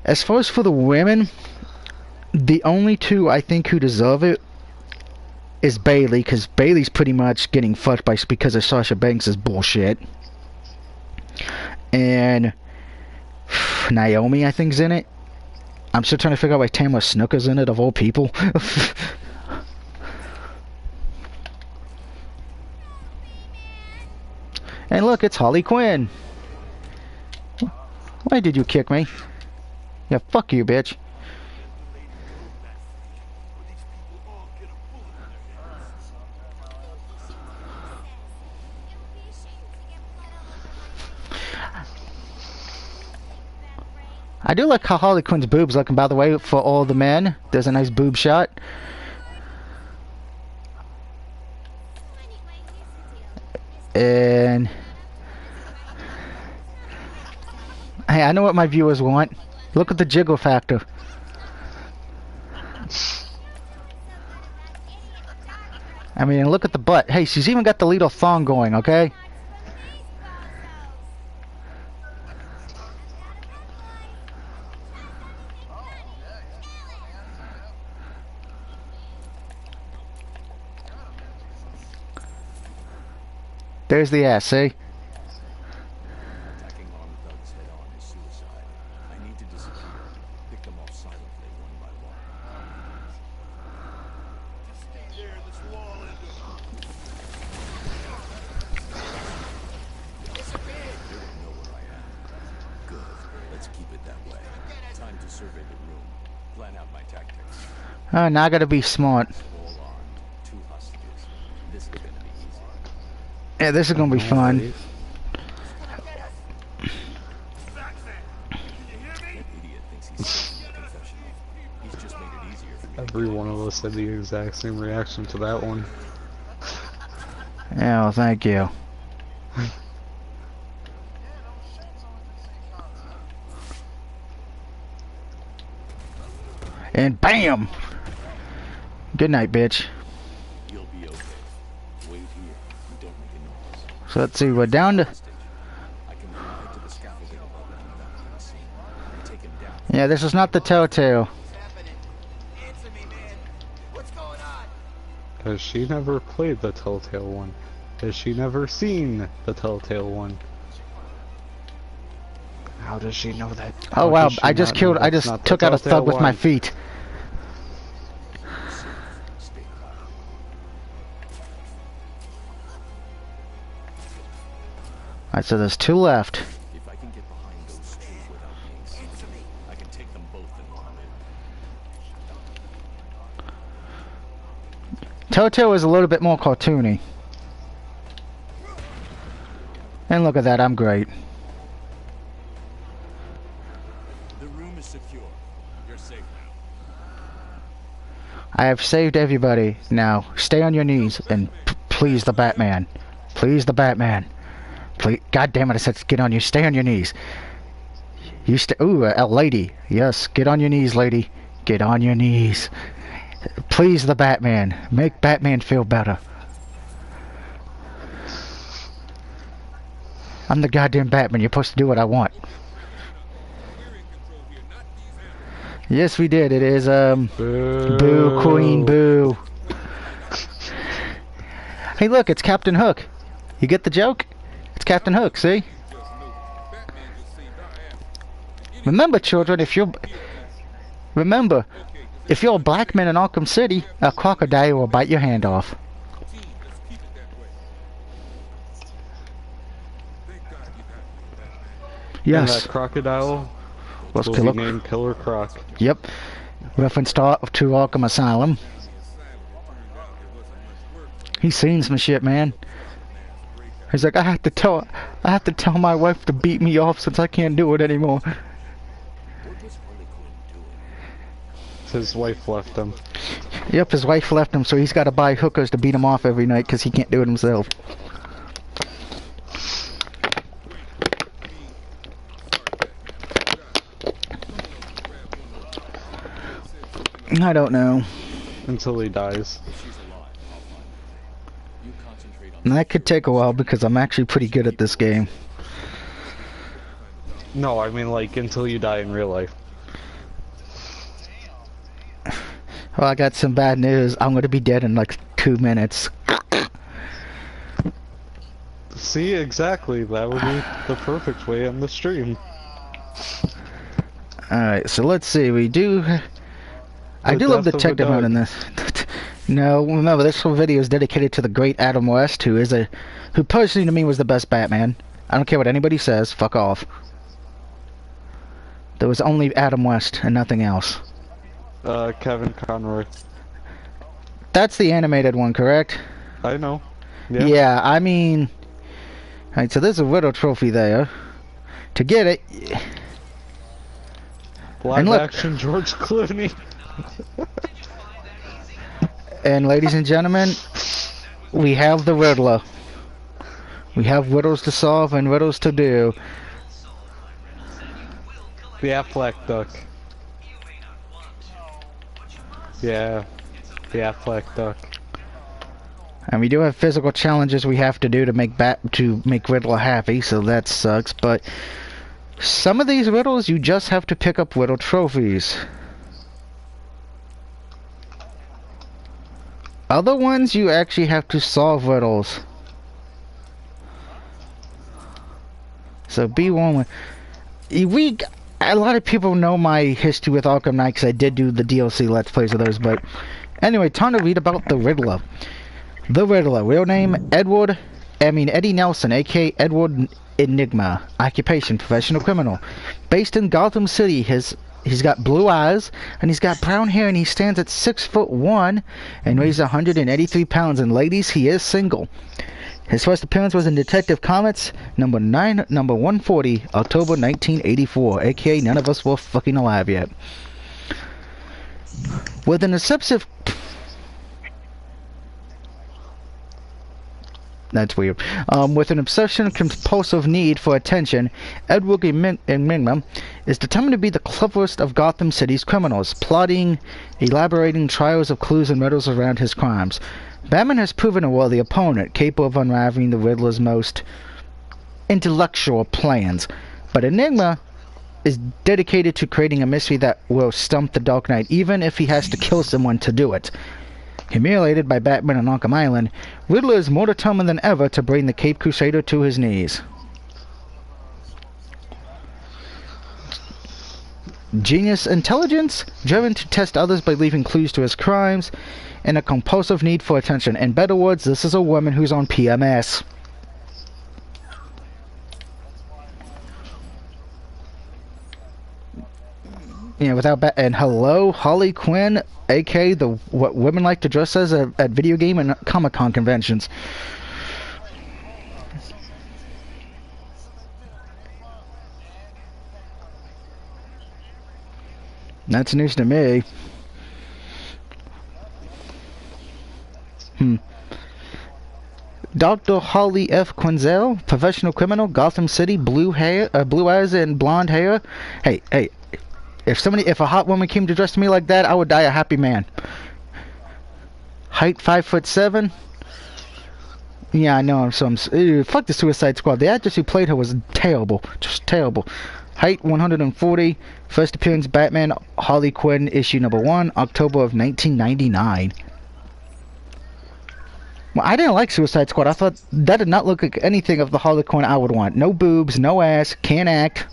As far as for the women, the only two I think who deserve it is Bayley, because Bayley's pretty much getting fucked because of Sasha Banks' bullshit. And Naomi, I think, is in it. I'm still trying to figure out why Tamara Snooker's in it, of all people. And look, it's Harley Quinn. Why did you kick me? Yeah, fuck you, bitch. I do like how Harley Quinn's boobs looking, by the way, for all the men. There's a nice boob shot. And... hey, I know what my viewers want. Look at the jiggle factor. I mean, look at the butt. Hey, she's even got the little thong going, okay? There's the ass, see? Attacking armed thugs head on is suicide. I need to disappear. Pick them off silently, one by one. Just stay there, this wall is... Disappeared! You don't know where I am. Good. Let's keep it that way. Time to survey the room. Plan out my tactics. Oh, now I gotta be smart. All armed. 2 hostages. This is gonna be easy. Yeah, this is gonna be fun. Every one of us had the exact same reaction to that one. Yeah, well, thank you. And BAM! Good night, bitch. You'll be okay. Wait here. Don't make a noise. So let's see, we're down to... I can ride to the scaffolding above them without being seen. And take him down. yeah, this is not the Telltale. Answer me, man. What's going on? Has she never played the Telltale one? Has she never seen the Telltale one? How does she know that? Oh How wow, does she I just not killed, know I that's just not the took out a Telltale thug with my one? feet. Stay calm. Alright, so there's 2 left. If I can get behind those 2 without being seen, I can take them both in one move. Telltale is a little bit more cartoony. And look at that, I'm great. The room is secure. You're safe now. I have saved everybody. Now, stay on your knees and please the Batman. Please the Batman. Please, God damn it, I said get on your, stay on your knees. You ooh, a lady. Yes, get on your knees, lady. Get on your knees. Please the Batman. Make Batman feel better. I'm the goddamn Batman. You're supposed to do what I want. Yes, we did. It is, boo, queen, boo. Hey, look, it's Captain Hook. You get the joke? It's Captain Hook, see? Remember, children, if you're a black man in Arkham City, a crocodile will bite your hand off. And Yes. that crocodile Was will Killer. be named Killer Croc. Yep. Reference to Arkham Asylum. He's seen some shit, man. He's like, I have to tell my wife to beat me off since I can't do it anymore. His wife left him. Yep, his wife left him, so he's got to buy hookers to beat him off every night because he can't do it himself. I don't know. Until he dies. And that could take a while because I'm actually pretty good at this game. No, I mean like until you die in real life. Well, I got some bad news. I'm going to be dead in like 2 minutes. See, exactly. That would be the perfect way on the stream. Alright, so let's see. I do The love death of a detective mode in dog. this. No, remember this whole video is dedicated to the great Adam West, who personally to me was the best Batman. I don't care what anybody says. Fuck off. There was only Adam West and nothing else. Kevin Conroy. That's the animated one, correct? I know. Yeah, I mean... Alright, so there's a Riddle trophy there. To get it... Live And look- action George Clooney. And ladies and gentlemen, we have the Riddler. We have riddles to solve and riddles to do. The Affleck duck. Yeah. The Affleck duck. And we do have physical challenges we have to do to make Riddler happy, so that sucks. But some of these riddles, you just have to pick up riddle trophies. Other ones, you actually have to solve riddles. So be one with... A lot of people know my history with Arkham Knight because I did do the DLC Let's Plays of those, but... Anyway, time to read about the Riddler. The Riddler, real name Eddie Nelson, aka Edward Enigma. Occupation, professional criminal. Based in Gotham City, he's got blue eyes, and he's got brown hair, and he stands at 6'1" and weighs 183 pounds. And ladies, he is single. His first appearance was in Detective Comics number 140, October 1984, aka none of us were fucking alive yet. With an obsessive... That's weird. With an obsession-compulsive need for attention, Edward Enigma is determined to be the cleverest of Gotham City's criminals, plotting, elaborating trials of clues and riddles around his crimes. Batman has proven a worthy opponent, capable of unraveling the Riddler's most intellectual plans. But Enigma is dedicated to creating a mystery that will stump the Dark Knight, even if he has to kill someone to do it. Humiliated by Batman on Arkham Island, Riddler is more determined than ever to bring the Caped Crusader to his knees. Genius intelligence, driven to test others by leaving clues to his crimes, and a compulsive need for attention. In better words, this is a woman who's on PMS. Yeah, and hello, Harley Quinn, aka what women like to dress as at video game and Comic-Con conventions. That's news to me. Dr. Holly F. Quinzel, professional criminal, Gotham City, blue eyes and blonde hair. Hey, if a hot woman came to dress me like that, I would die a happy man. Height 5'7". Yeah, I know. Fuck the Suicide Squad. The actress who played her was terrible, just terrible. Height 140. First appearance Batman Harley Quinn issue number 1, October of 1999. Well, I didn't like Suicide Squad. I thought that did not look like anything of the Harley Quinn I would want. No boobs, no ass, can't act.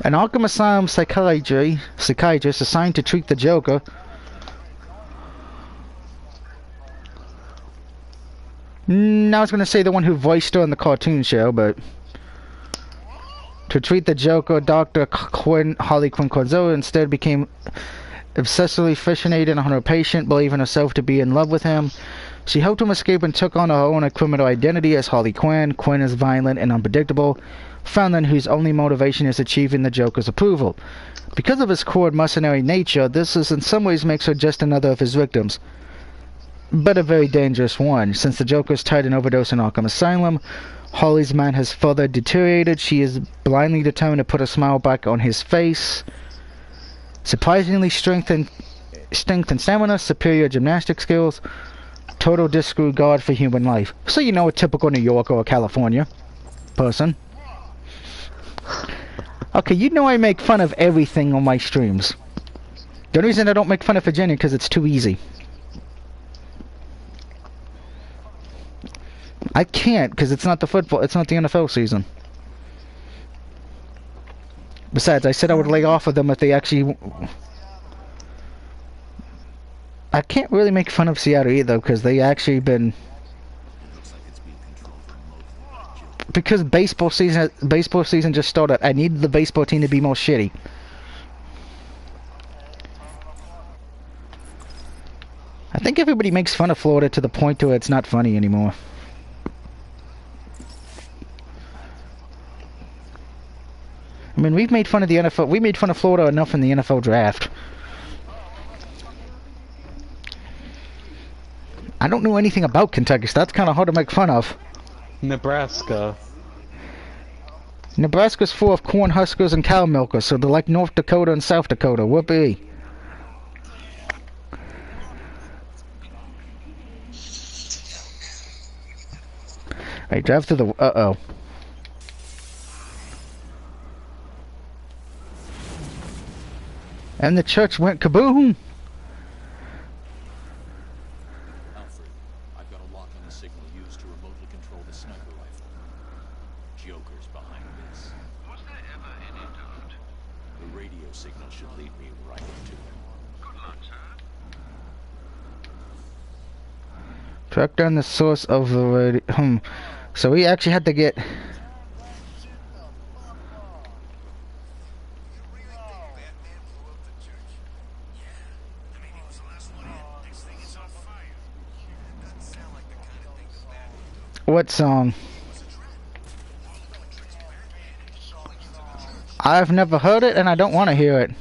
An Arkham Asylum psychiatrist assigned to treat the Joker. I was going to say the one who voiced her in the cartoon show, but... To treat the Joker, Dr. Harley Quinn Corzo instead became obsessively fixated on her patient, believing herself to be in love with him. She helped him escape and took on her own criminal identity as Harley Quinn. Quinn is violent and unpredictable, villain whose only motivation is achieving the Joker's approval. Because of his cold mercenary nature, this is in some ways makes her just another of his victims. But a very dangerous one. Since the Joker's tied an overdose in Arkham Asylum, Harley's mind has further deteriorated. She is blindly determined to put a smile back on his face. Surprisingly strength and stamina, superior gymnastic skills, total disregard for human life. So you know, a typical New York or California person. Okay, you know I make fun of everything on my streams. The only reason I don't make fun of Virginia because it's too easy. I can't because it's not the NFL season. Besides, I said I would lay off of them if they actually... I can't really make fun of Seattle either because they actually been... Because baseball season just started. I need the baseball team to be more shitty. I think everybody makes fun of Florida to the point where it's not funny anymore. I mean, we've made fun of the NFL. We made fun of Florida enough in the NFL draft. I don't know anything about Kentucky, so that's kind of hard to make fun of. Nebraska. Nebraska's full of corn huskers and cow milkers, so they're like North Dakota and South Dakota. Whoopee. Alright, drive through the... Uh-oh. And the church went kaboom! Alfred, I've got a lock on the signal used to remotely control the sniper rifle. Joker's behind this. Was there ever any doubt? The radio signal should lead me right to him. Good luck, sir. Track down the source of the radio... So we actually had to get... What song? I've never heard it and I don't want to hear it.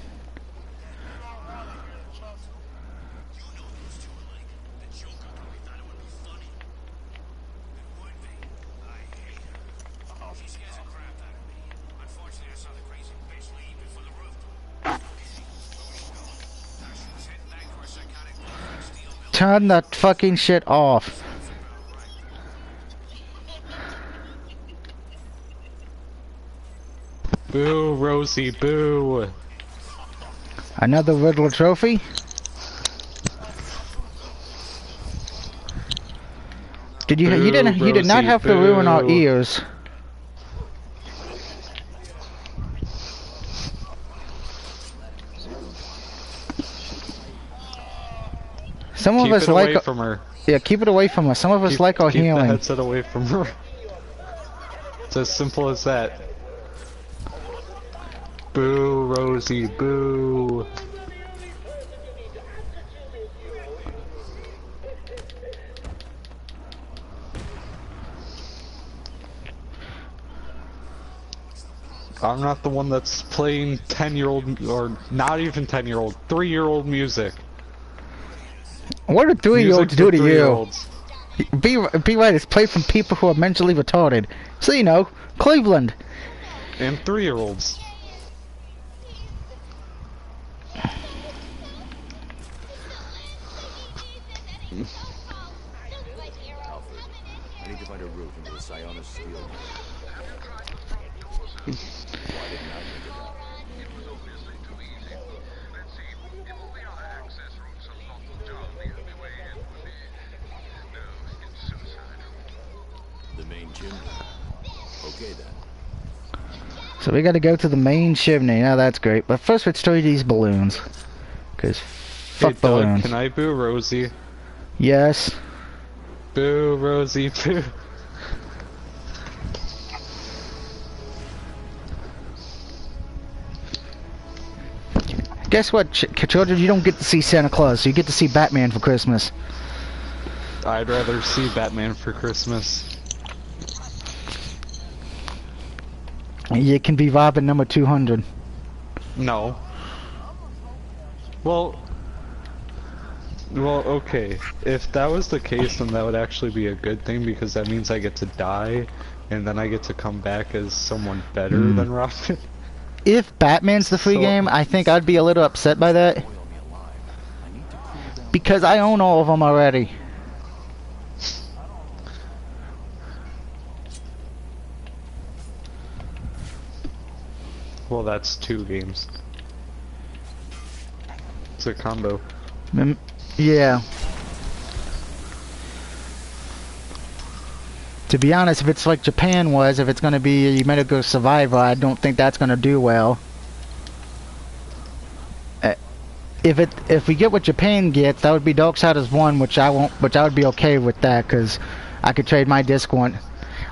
Turn that fucking shit off. Boo, Rosie, boo. Another Riddler trophy? Did you? Boo, You did not Rosie, have to ruin our boo. ears. Some of Keep us it like. away from her. Yeah, keep it away from us. Some of us like our Keep the healing. headset away from her. It's as simple as that. Boo, Rosie, boo. I'm not the one that's playing 10-year-old, or not even 10-year-old, 3-year-old music. What do 3-year-olds Music do for to you? 3-year-olds. Be right. It's played from people who are mentally retarded. So you know, Cleveland. And 3-year-olds. Alfred, I need to find a route into the Sionis steel. Why didn't I think of that? It was obviously too easy. Let's see, if all the other access routes are locked down, the So we gotta go to the main chimney. Now that's great. But first let's destroy these balloons. Cause fuck Hey, Doug, balloons. can I boo Rosie? Yes. Boo, Rosie, boo. Guess what, children? You don't get to see Santa Claus. You get to see Batman for Christmas. I'd rather see Batman for Christmas. You can be Robin number 200. No. Well, okay. If that was the case, then that would actually be a good thing because that means I get to die, and then I get to come back as someone better than Robin. If Batman's the free So- game, I think I'd be a little upset by that. Because I own all of them already. Well, that's 2 games. It's a combo. Yeah. To be honest, if it's like Japan was, if it's going to be a medical survivor, I don't think that's going to do well. If we get what Japan gets, that would be Darksiders 1, which I would be okay with that, because I could trade my disc one.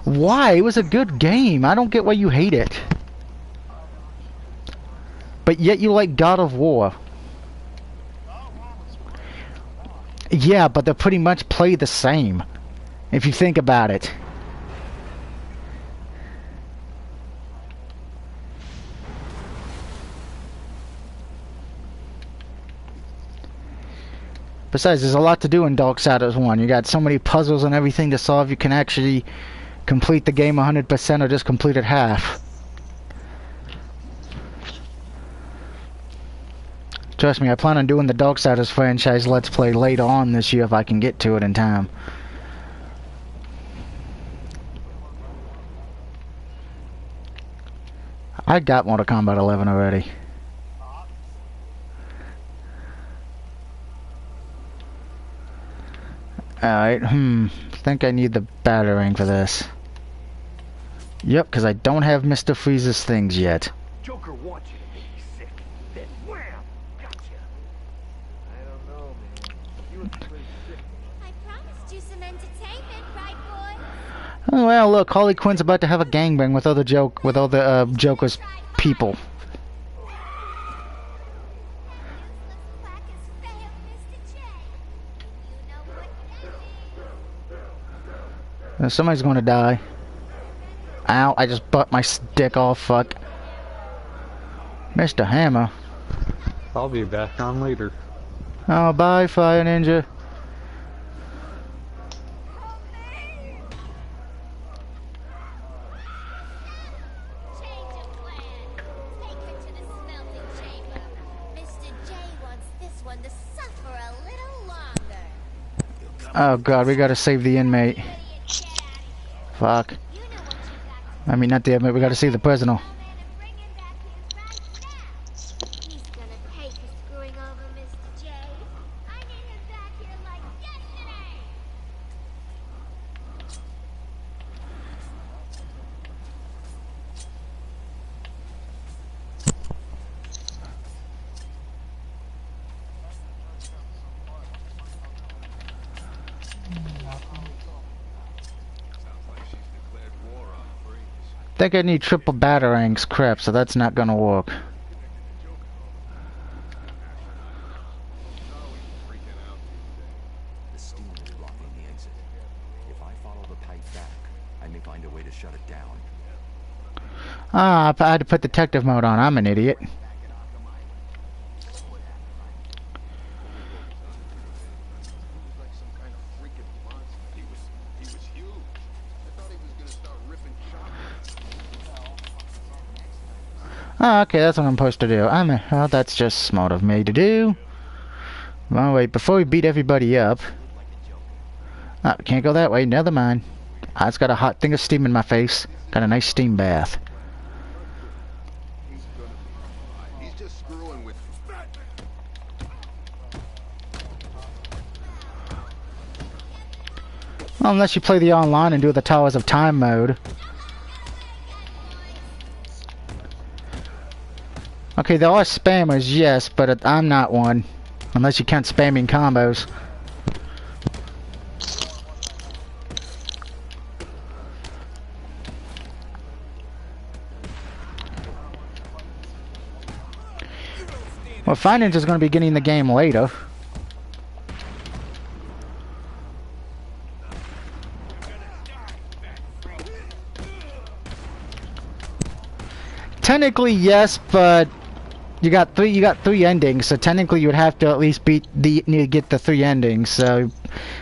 Why? It was a good game. I don't get why you hate it. But yet you like God of War. Yeah, but they pretty much play the same, if you think about it. Besides, there's a lot to do in Darksiders 1. You got so many puzzles and everything to solve, you can actually complete the game 100% or just complete it half. Trust me, I plan on doing the Darksiders franchise Let's Play later on this year if I can get to it in time. I got Mortal Kombat 11 already. Alright, think I need the batarang for this. Yep, because I don't have Mr. Freeze's things yet. Joker wants you to make me sick. Then wham! Gotcha. I don't know, man. You was pretty sick. I promised you some entertainment, right, boy? Oh, well, look, Harley Quinn's about to have a gangbang with all the Joker's people. Somebody's gonna die. Ow, I just butt my stick off, fuck. Mr. Hammer. I'll be back on later. Oh, bye, Fire Ninja. Change of plan. Take her to the smelting chamber. Mr. J wants this one to suffer a little longer. Oh god, we gotta save the inmate. Fuck. You know what you got to I mean, not the inmate, we gotta save the prisoner. bring him back here right now. He's gonna pay for screwing over Mr. J. I need him back here like yesterday. Think I need triple batarangs, crap, so that's not gonna work. The steam is blocking the exit. If I follow the pipe back, I may find a way to shut it down. Ah, I had to put detective mode on. I'm an idiot. Ah, okay, that's what I'm supposed to do. Well, that's just smart of me to do. Well, wait, before we beat everybody up... Ah, can't go that way, never mind. I just got a hot thing of steam in my face. Got a nice steam bath. He's just screwing with Well, unless you play the online and do the Towers of Time mode. Okay, there are spammers, yes, but I'm not one. Unless you count spamming combos. Well, Finance is going to be getting the game later. Technically, yes, but you got three endings, so technically you would have to at least need to get the 3 endings. So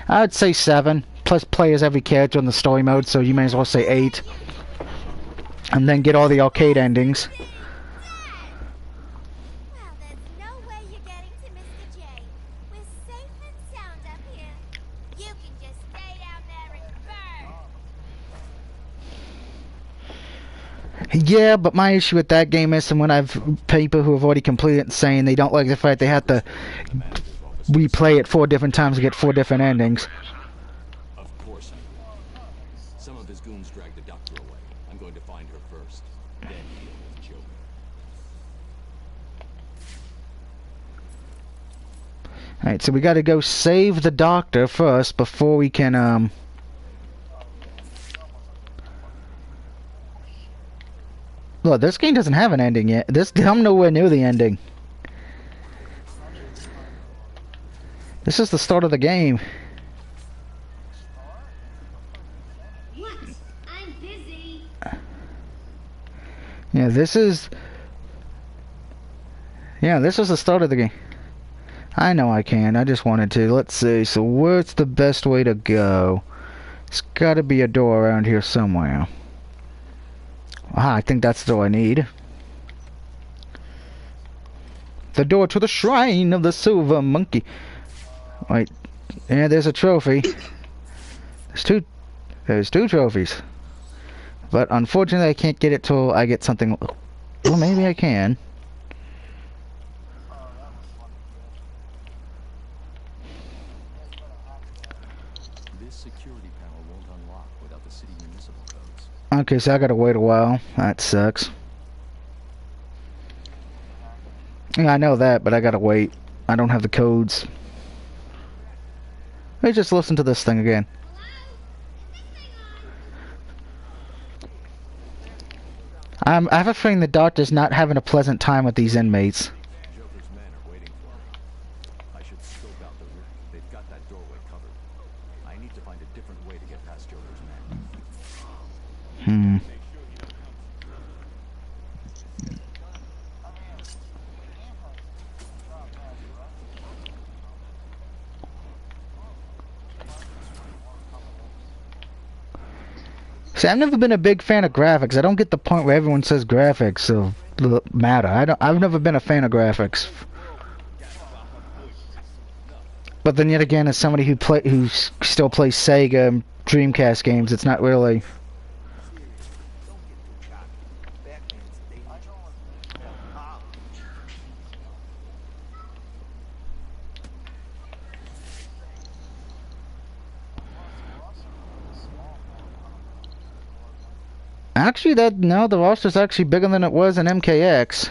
I would say 7. Plus players every character in the story mode, so you may as well say 8. And then get all the arcade endings. Well, there's no way you're getting to Mr. J. We're safe and sound up here. You can just stay down there and burn. Yeah, but my issue with that game is, and when I've people who have already completed it saying they don't like the fact they have to replay it 4 different times to get 4 different endings. Of course I will. Some of his goons dragged the doctor away. I'm going to find her first, then deal with Joker. Alright, so we gotta go save the doctor first before we can, Look, this game doesn't have an ending yet. I'm nowhere near the ending. This is the start of the game. What? I'm busy. Yeah, this is the start of the game. I know I can. I just wanted to. Let's see. So where's the best way to go? There's gotta be a door around here somewhere. Ah, I think that's the door I need. The door to the shrine of the silver monkey. Wait. Yeah, there's a trophy. There's two trophies. But unfortunately I can't get it till I get something. Well, maybe I can. This security panel won't unlock without the city municipal codes. Okay, so I gotta wait a while. That sucks. Yeah, I know that, but I gotta wait. I don't have the codes. Let me just listen to this thing again. I have a feeling the doctor's not having a pleasant time with these inmates. Joker's men are waiting for me. I should scope out the room. They've got that doorway covered. I need to find a different way to get past Joker's men. See, I've never been a big fan of graphics. I don't get the point where everyone says graphics matter. I've never been a fan of graphics. But then yet again, as somebody who still plays Sega and Dreamcast games, it's not really. Actually, the roster's actually bigger than it was in MKX.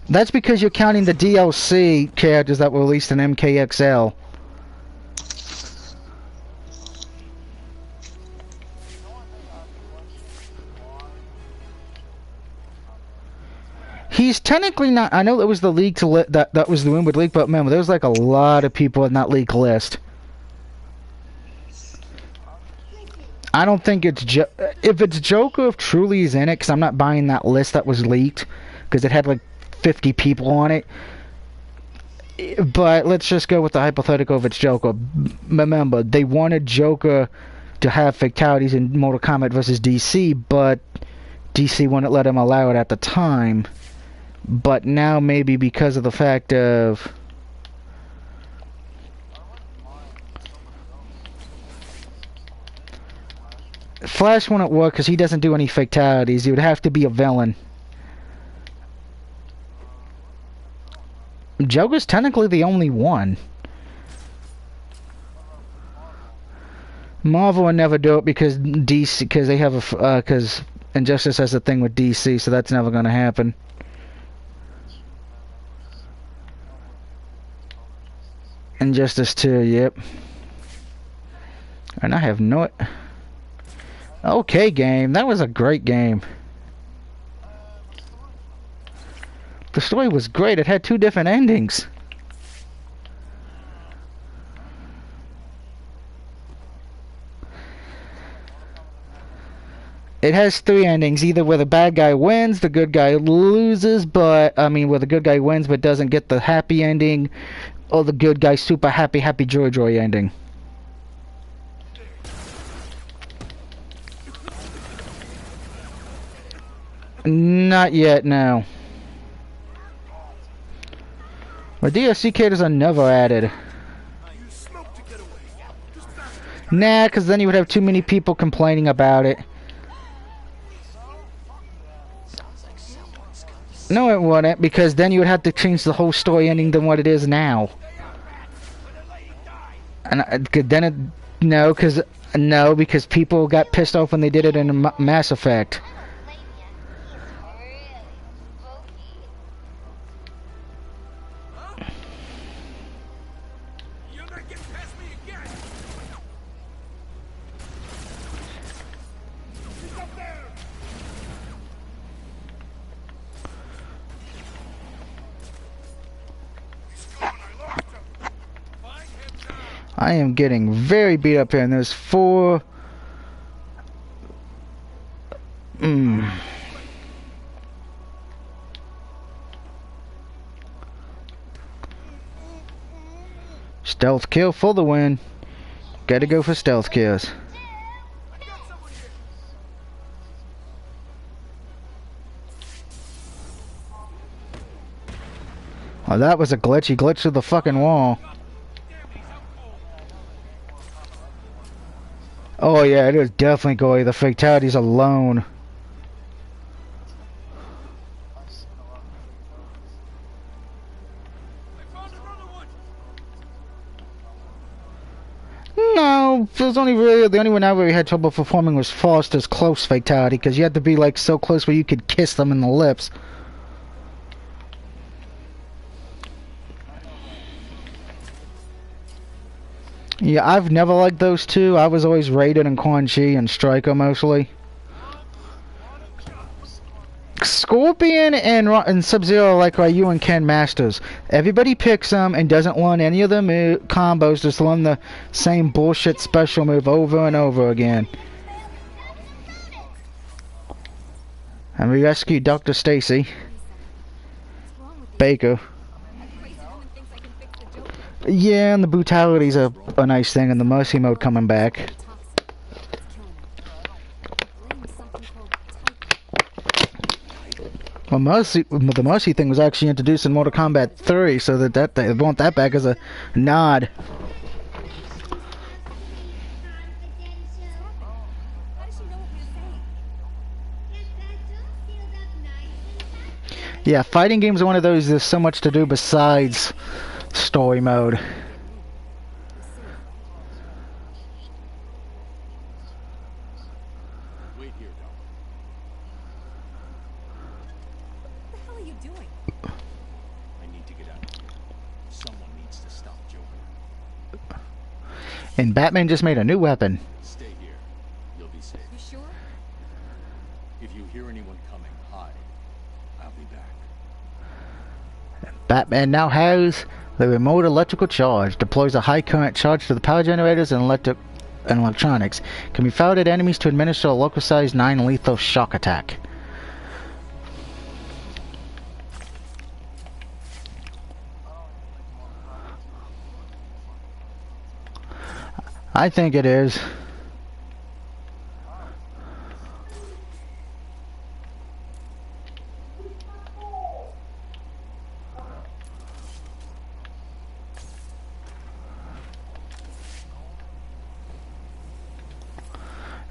That's because you're counting the DLC characters that were released in MKXL. He's technically not. I know it was the league that was the rumored leak, but remember, there's like a lot of people in that leak list. I don't think it's if it's Joker, if truly is in it, because I'm not buying that list that was leaked, because it had like 50 people on it. But let's just go with the hypothetical if it's Joker. Remember, they wanted Joker to have fatalities in Mortal Kombat vs. DC, but DC wouldn't let him allow it at the time. But now maybe because of the fact of... Flash wouldn't work because he doesn't do any fatalities. He would have to be a villain. Joker's technically the only one. Marvel would never do it because DC, because they have a, because Injustice has a thing with DC, so that's never gonna happen. Injustice 2, yep. And I have no... Okay, game. That was a great game. The story was great. It had 2 different endings. It has 3 endings, either where the bad guy wins, the good guy loses, but, I mean, where the good guy wins but doesn't get the happy ending, or the good guy super happy, happy, joy, joy ending. Not yet, no. The DLC cadres are never added. Nah, because then you would have too many people complaining about it. No, it wouldn't, because then you would have to change the whole story ending than what it is now. And then it... No, because people got pissed off when they did it in Mass Effect. I am getting very beat up here, and there's 4... Stealth kill for the win. Gotta go for stealth kills. Oh, that was a glitch. He glitched through the fucking wall. Oh yeah, it is definitely Goy. The fatalities alone. No, it was only really the only one I really had trouble performing was Foster's close fatality, because you had to be like so close where you could kiss them in the lips. Yeah, I've never liked those two. I was always Raiden and Quan Chi and Striker mostly. Scorpion and Sub-Zero like Ryu and Ken Masters. Everybody picks them and doesn't learn any of the combos, just learn the same bullshit special move over and over again. And we rescued Dr. Stacy Baker. Yeah, and the brutality's a nice thing, and the mercy mode coming back. Well, the mercy thing was actually introduced in Mortal Kombat 3, so that they want that back as a nod. Yeah, fighting games are one of those. There's so much to do besides story mode. Wait here, Doc. What the hell are you doing? I need to get out of here. Someone needs to stop Joker. And Batman just made a new weapon. Stay here. You'll be safe. You sure? If you hear anyone coming, hide. I'll be back. Batman now has the remote electrical charge. Deploys a high current charge to the power generators and electronics. Can be fired at enemies to administer a local-sized 9 lethal shock attack. I think it is.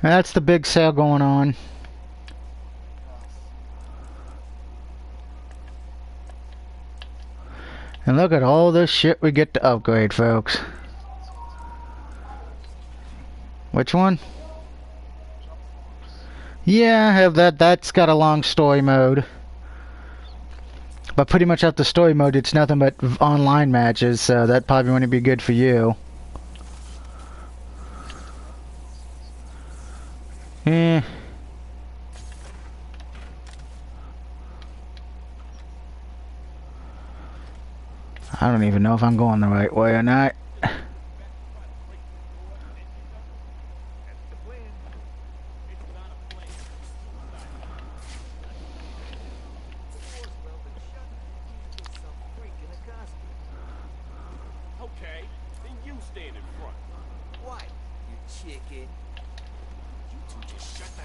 And that's the big sale going on. And look at all this shit we get to upgrade, folks. Which one? Yeah, I have that. That's got a long story mode. But pretty much after story mode, it's nothing but online matches, so that probably wouldn't be good for you. Eh. I don't even know if I'm going the right way or not. Okay, then you stand in front. What, you chicken? You two just shut that.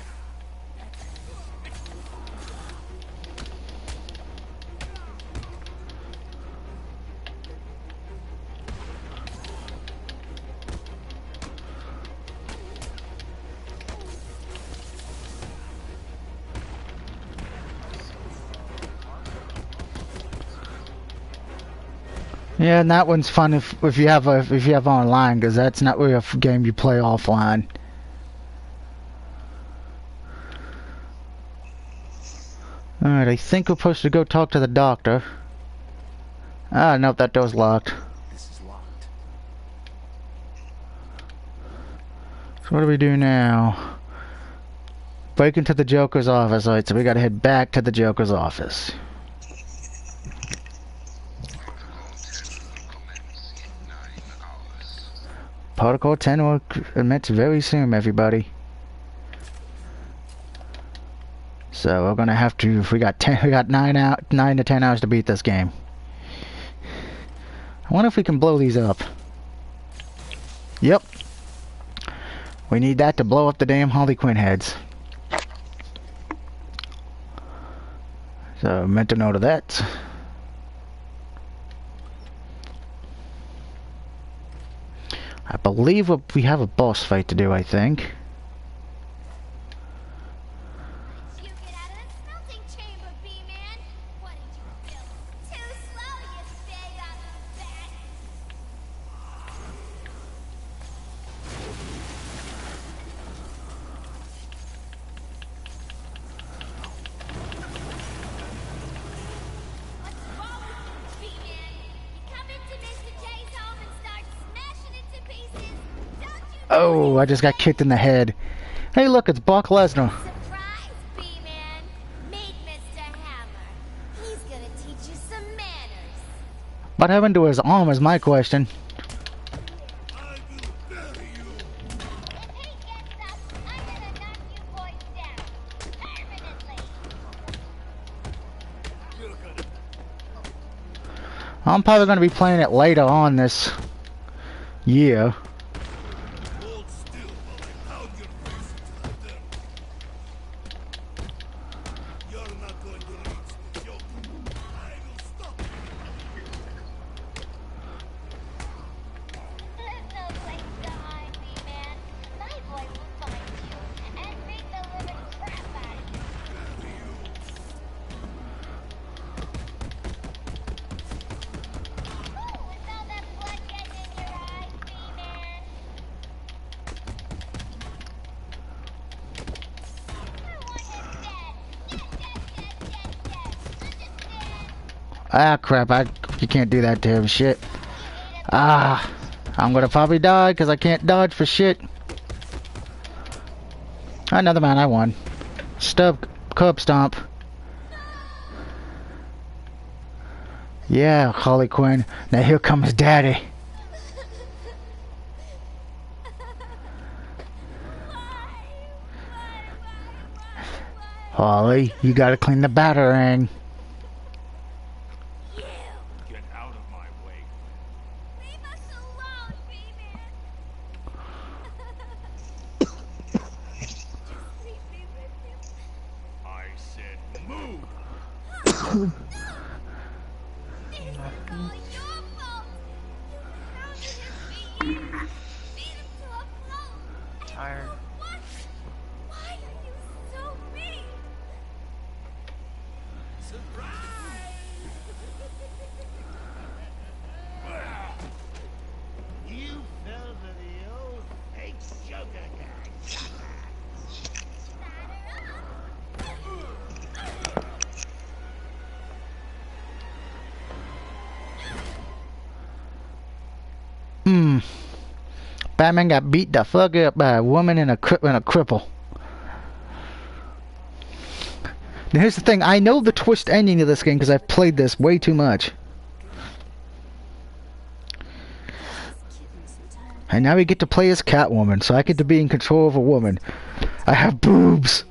Yeah, and that one's fun if you have online, because that's not really a game you play offline. All right, I think we're supposed to go talk to the doctor. Ah, nope, that door's locked. This is locked. So what do we do now? Break into the Joker's office. Alright, so we gotta head back to the Joker's office. Protocol 10 will commence very soon, everybody. So we're gonna have to. We got 9 to 10 hours to beat this game. I wonder if we can blow these up. Yep. We need that to blow up the damn Harley Quinn heads. So mental note of that. I believe we have a boss fight to do, I think. You get out of the smelting chamber, B-Man. What did you do? Too slow, you big ugly bat. What's wrong with you, B-Man? You come into Mr. J's home and start smashing it to pieces. Don't you know Oh, I just got kicked in the head. Hey, look, it's Brock Lesnar. Surprise, B-Man. Meet Mr. Hammer. He's gonna teach you some manners. What happened to his arm is my question. If he gets up, I'm gonna knock you boys down. Permanently. I'm probably going to be playing it later on this year. There's no place to hide, B-Man. My boy will find you and beat the living crap out of you. Ooh, with all that blood getting in your eyes, B-Man. I want him dead. Dead. Understand? Ah, crap. You can't do that to him. Shit. Ah. I'm going to probably die because I can't dodge for shit. Another man, I won. Curb stomp. Yeah, Harley Quinn. Now here comes Daddy. Harley, you gotta clean the batarang. Get out of my way. Leave us alone, B-Man. Just leave me with him. I said move. This is all your fault. You pounded his feet. Beat him to a pulp. Tired. What? Why are you so mean? You fell for the old fake Joker guy. Batter up. Batman got beat the fuck up by a woman and a cripple. Now here's the thing, I know the twist ending of this game because I've played this way too much. And now we get to play as Catwoman, so I get to be in control of a woman. I have boobs!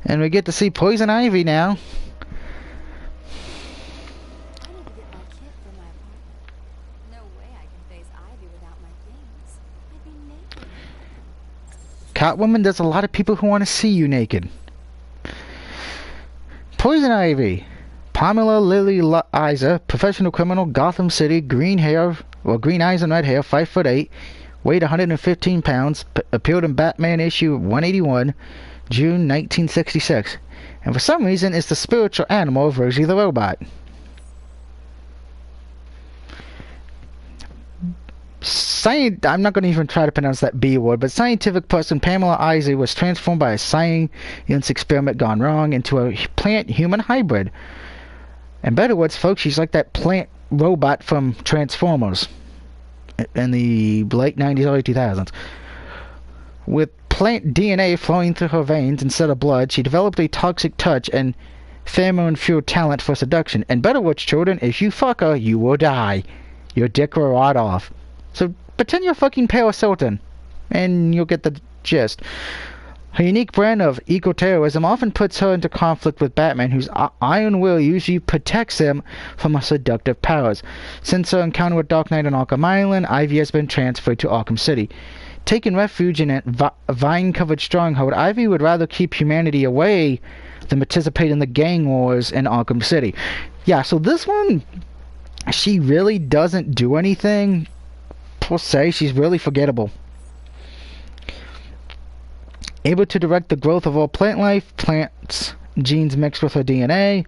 And we get to see Poison Ivy now. I need to get my kit for my apartment. No way I can face Ivy without my things. I'd be naked. Catwoman, there's a lot of people who want to see you naked. Poison Ivy. Pamela Lily Isa, professional criminal, Gotham City, green hair, well, green eyes and red hair, 5'8", weighed 115 pounds, appeared in Batman issue 181, June 1966, and for some reason is the spiritual animal of Rosie the Robot. I'm not going to even try to pronounce that B word, but scientific person Pamela Isa was transformed by a science experiment gone wrong into a plant-human hybrid. In better words, folks, she's like that plant robot from Transformers in the late 90s, early 2000s. With plant DNA flowing through her veins instead of blood, she developed a toxic touch and pheromone-fueled talent for seduction. In better words, children, if you fuck her, you will die. Your dick will rot off. So pretend you're fucking Paris Hilton, and you'll get the gist. Her unique brand of eco-terrorism often puts her into conflict with Batman, whose iron will usually protects him from her seductive powers. Since her encounter with Dark Knight on Arkham Island, Ivy has been transferred to Arkham City. Taking refuge in a vine-covered stronghold, Ivy would rather keep humanity away than participate in the gang wars in Arkham City. Yeah, so this one, she really doesn't do anything, per se. She's really forgettable. Able to direct the growth of all plant life, plants genes mixed with her DNA,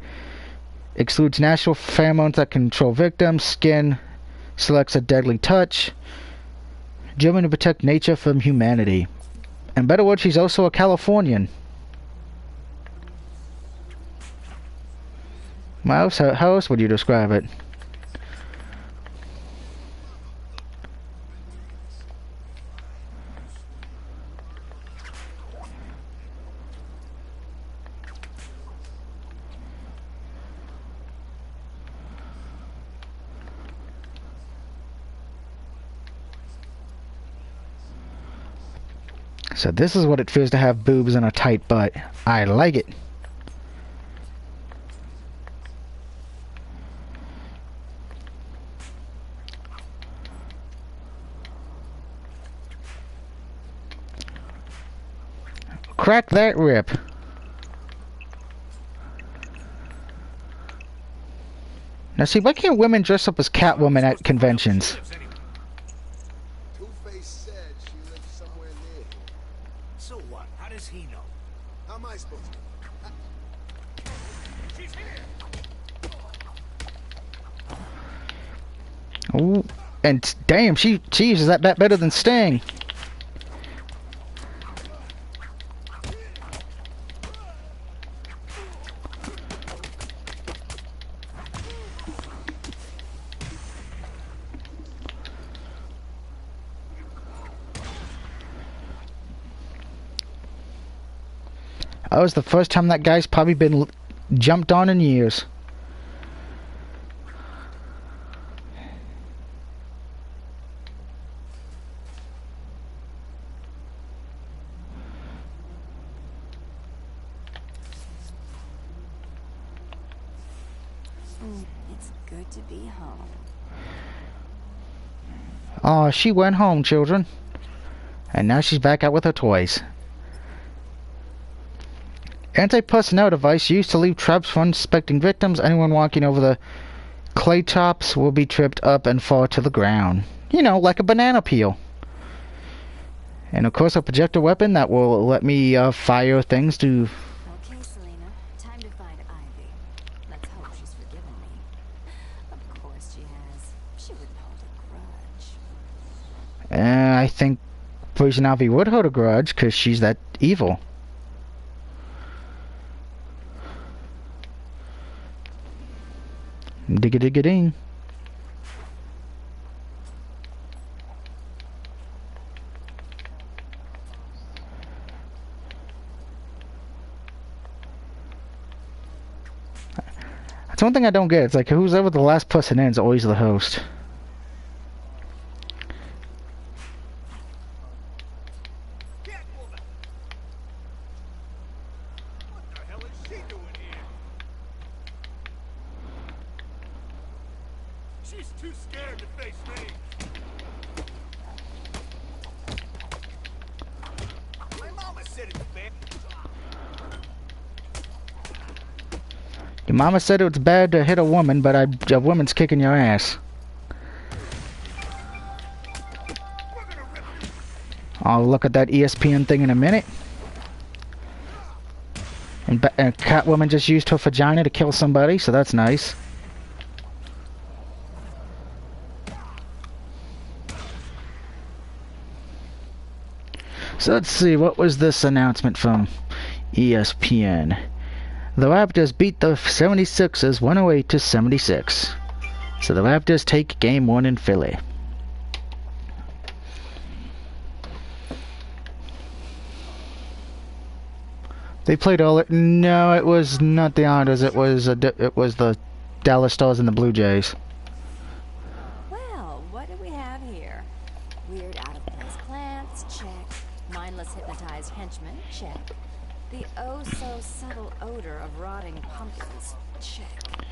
excludes natural pheromones that control victims, skin selects a deadly touch, driven to protect nature from humanity. In better words, she's also a Californian. How else would you describe it? So this is what it feels to have boobs and a tight butt. I like it. Crack that rip. Now see, why can't women dress up as Catwoman at conventions? Ooh, and damn, she uses that bat better than Sting. That was the first time that guy's probably been jumped on in years. It's good to be home. Oh, she went home, children. And now she's back out with her toys. Anti-personnel device used to leave traps for unsuspecting victims. Anyone walking over the clay tops will be tripped up and fall to the ground. You know, like a banana peel. And of course a projector weapon that will let me fire things to... Okay, Selena. Time to find Ivy. Let's hope she's forgiven me. Of course she has. She wouldn't hold a grudge. I think Poison Ivy would hold a grudge because she's that evil. Digga-digga-ding. That's one thing I don't get. It's like who's ever the last person in is always the host. What the hell is she doing here? She's too scared to face me. My mama said it's bad. Your mama said it's bad to hit a woman, but a woman's kicking your ass. I'll look at that ESPN thing in a minute. And Catwoman just used her vagina to kill somebody, so that's nice. So let's see, what was this announcement from ESPN? The Raptors beat the 76ers 108 to 76. So the Raptors take game 1 in Philly. They played all it. No, it was not the Islanders. It was the Dallas Stars and the Blue Jays. Well, what do we have here? Weird out-of-place plants, check. Mindless hypnotized henchmen, check. The oh-so-subtle odor of rotting pumpkins, check.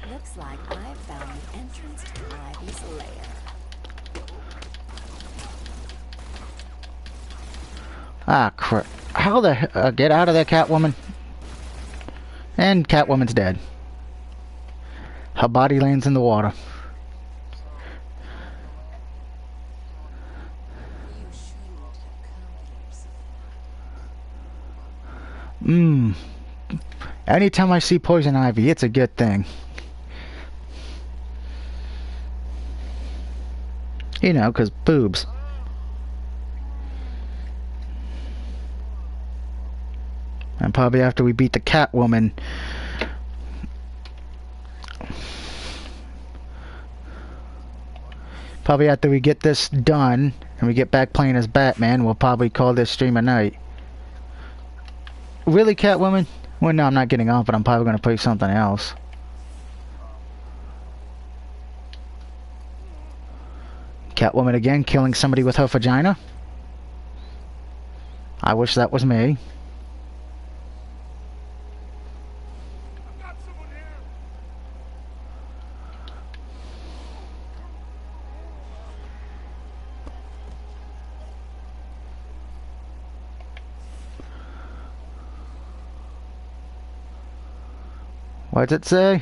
Looks like I've found the entrance to Ivy's lair. Ah, crap. How the get out of there, Catwoman. And Catwoman's dead. Her body lands in the water. Anytime I see Poison Ivy, it's a good thing. You know, 'cause boobs. And probably after we beat the Catwoman, probably after we get this done and we get back playing as Batman, we'll probably call this stream a night. Really, Catwoman? Well, no, I'm not getting off, but I'm probably going to play something else. Catwoman again, killing somebody with her vagina. I wish that was me. What's it say?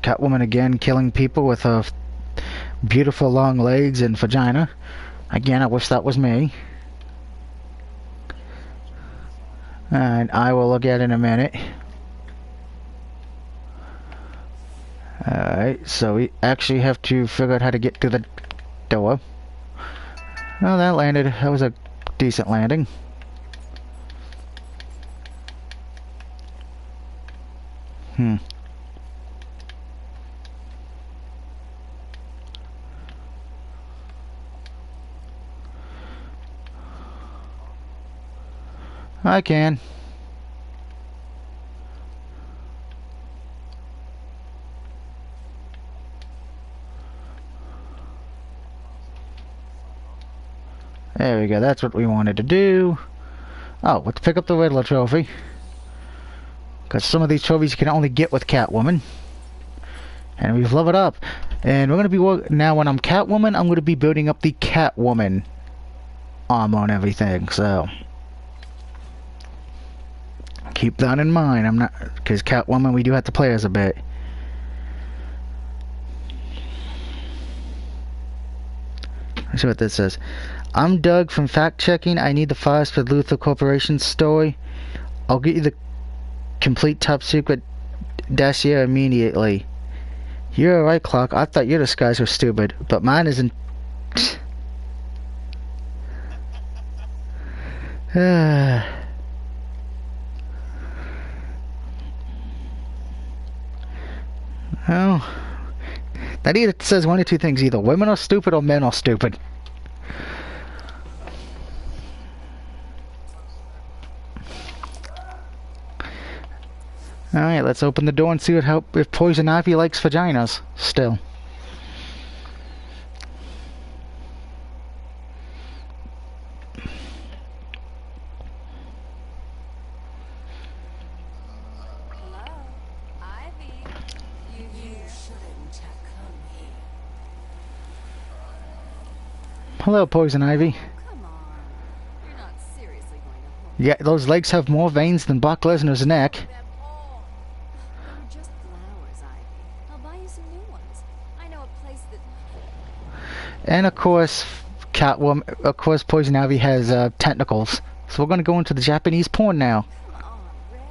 Catwoman again killing people with her beautiful long legs and vagina. Again, I wish that was me. And I will look at it in a minute. Alright, so we actually have to figure out how to get to the door. Well, that landed. That was a decent landing. I can. There we go, that's what we wanted to do. Oh, let's pick up the Riddler trophy. Because some of these trophies you can only get with Catwoman. And we've leveled up. And we're going to be, now when I'm Catwoman, I'm going to be building up the Catwoman armor and everything, so. Keep that in mind. I'm not, because Catwoman, we do have to play as a bit. Let's see what this says. I'm Doug from Fact Checking. I need the files for the Luther Corporation's story. I'll get you the complete top secret dossier immediately. You're right, Clark. I thought your disguise was stupid, but mine isn't. Well, that either says one or two things. Either women are stupid or men are stupid. Alright, let's open the door and see if Poison Ivy likes vaginas. Still. Hello, Ivy. You shouldn't have come here. Hello, Poison Ivy. Come on. You're not seriously going to hold Yeah, those legs have more veins than Brock Lesnar's neck. them all. They were just flowers, Ivy. I'll buy you some new ones. I know a place that... And of course, Poison Ivy has tentacles. So we're gonna go into the Japanese porn now. Come on, Red.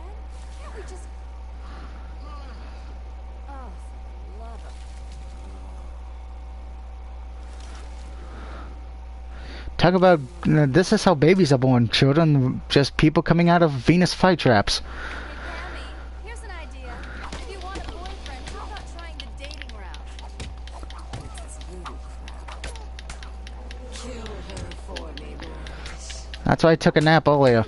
Can't we just... Oh, for the love of... Talk about, this is how babies are born, children. Just people coming out of Venus flytraps. Hey, Pammy, here's an idea. If you want a boyfriend, how about trying the dating route? It's this voodoo crap. Kill her for me, boys. That's why I took a nap earlier.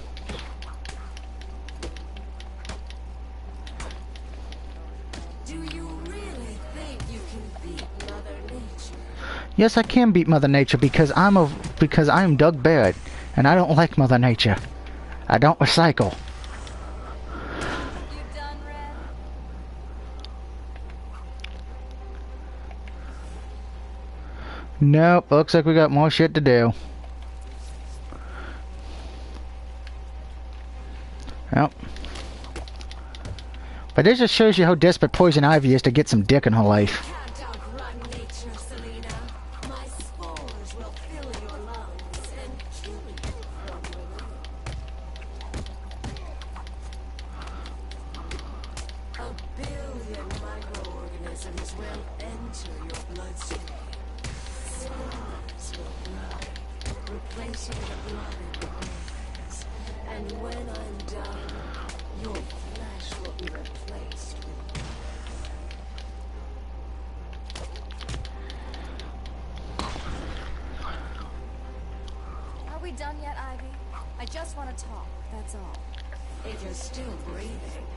Do you really think you can beat Mother Nature? Yes, I can beat Mother Nature because I'm Doug Barrett, and I don't like Mother Nature. I don't recycle. You done, Red? Nope, looks like we got more shit to do. Yep. But this just shows you how desperate Poison Ivy is to get some dick in her life. Can't outrun nature, Selena. My spores will fill your lungs and kill you from within. A billion microorganisms will enter your bloodstream. Spores will grow, replacing the blood in your veins. And when I'm done, your flesh will be replaced with... Are we done yet, Ivy? I just want to talk, that's all. If you're still breathing,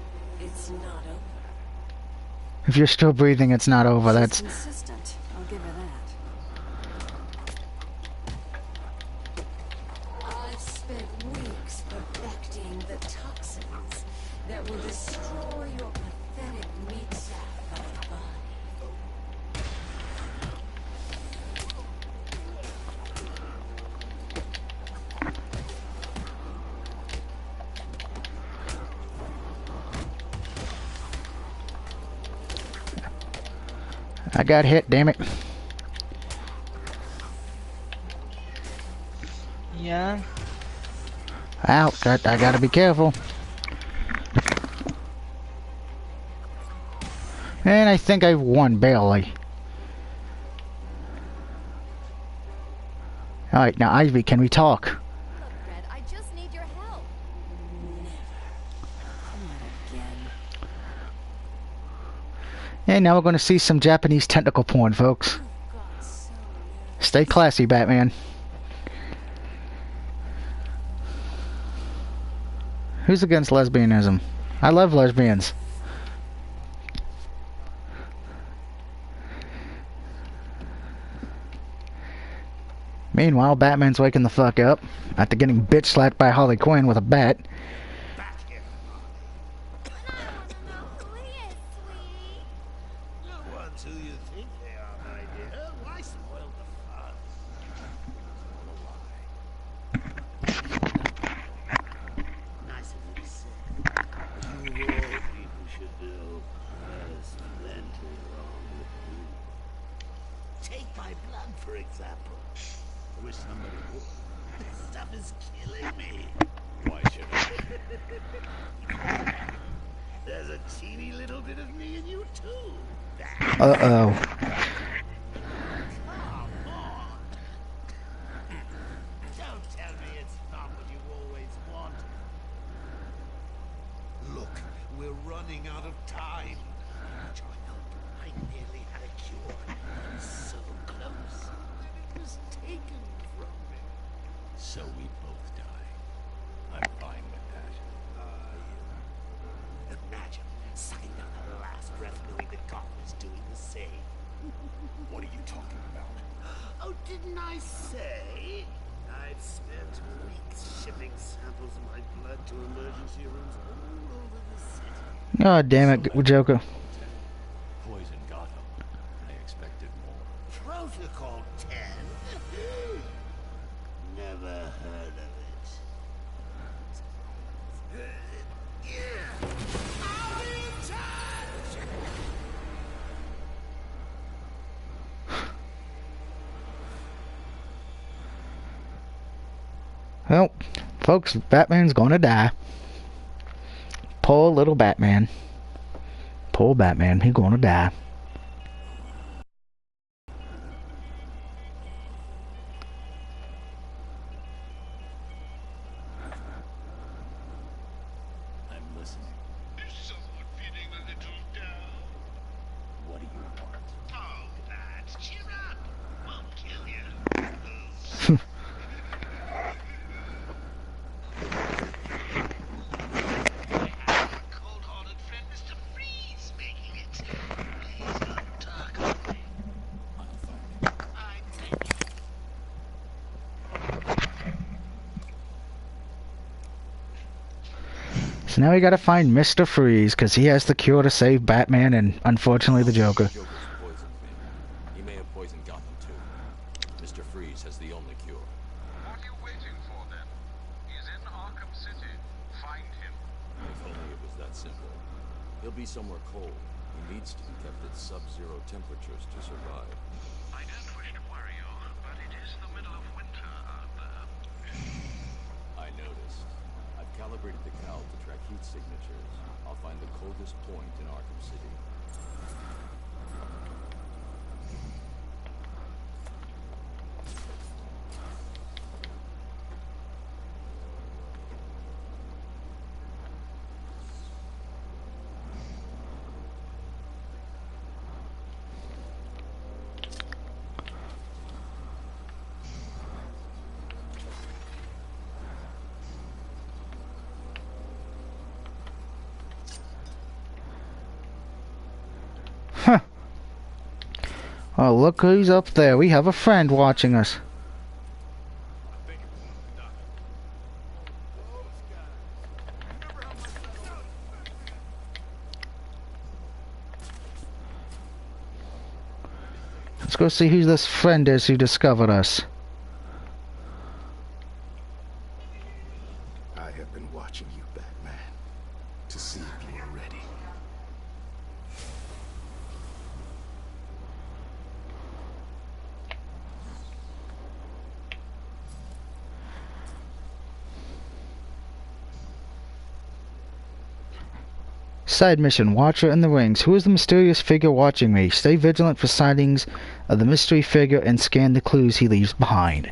it's not over. If you're still breathing, it's not over. She's That's... consistent, I'll give her that. I've spent weeks perfecting the toxins that will destroy your pathetic meat sack of a body. I got hit, damn it. Yeah. Ow, I gotta be careful. And I think I won barely. Alright, now Ivy, can we talk? Look, Red, I just need your help. Never. Not again. And now we're gonna see some Japanese tentacle porn, folks. God, so Stay classy, Batman. Who's against lesbianism? I love lesbians. Meanwhile, Batman's waking the fuck up after getting bitch slapped by Harley Quinn with a bat. Back here. But I want to know who he is, sweetie. The ones who you think they are, my dear. Why spoil the fun? Nice of you to say. my blood, for example. I wish somebody would. This stuff is killing me. Why should I? There's a teeny little bit of me in you, too. Uh-oh. Come on. Don't tell me it's not what you always wanted. Look, we're running out of time. Need your help. I nearly had a cure. So close. And it was taken from me. So we both die. I'm fine with that. Imagine sucking down the last breath knowing that God was doing the same. What are you talking about? Oh, didn't I say? I've spent weeks shipping samples of my blood to emergency rooms all over the city. God damn it, Joker. Poison Gotham. I expected more. Protocol 10? Never heard of it. I'll be in touch! Well, folks, Batman's gonna die. Poor little Batman. Poor Batman, he's gonna die. I'm listening. Is someone feeling a little down? What do you want? Oh, lads, cheer up. Won't kill you. I have a cold-hearted friend, Mr. Freeze, making it. He's not dark away. I'll find it. I thank you. So now we gotta find Mr. Freeze, because he has the cure to save Batman and, unfortunately, the Joker. Joker's poisoned me. He may have poisoned Gotham too. Mr. Freeze has the only cure. What are you waiting for, then? He's in Arkham City. Find him. If only it was that simple. He'll be somewhere cold. He needs to be kept at sub-zero temperatures to survive. I don't wish to worry you, but it is the middle of winter out there. I noticed. I've calibrated the cowl to track heat signatures. I'll find the coldest point in Arkham City. Huh. Oh, look who's up there. We have a friend watching us. Let's go see who this friend is who discovered us. I have been watching you, Batman, to see if you are ready. Side mission, Watcher in the Rings. Who is the mysterious figure watching me? Stay vigilant for sightings of the mystery figure and scan the clues he leaves behind.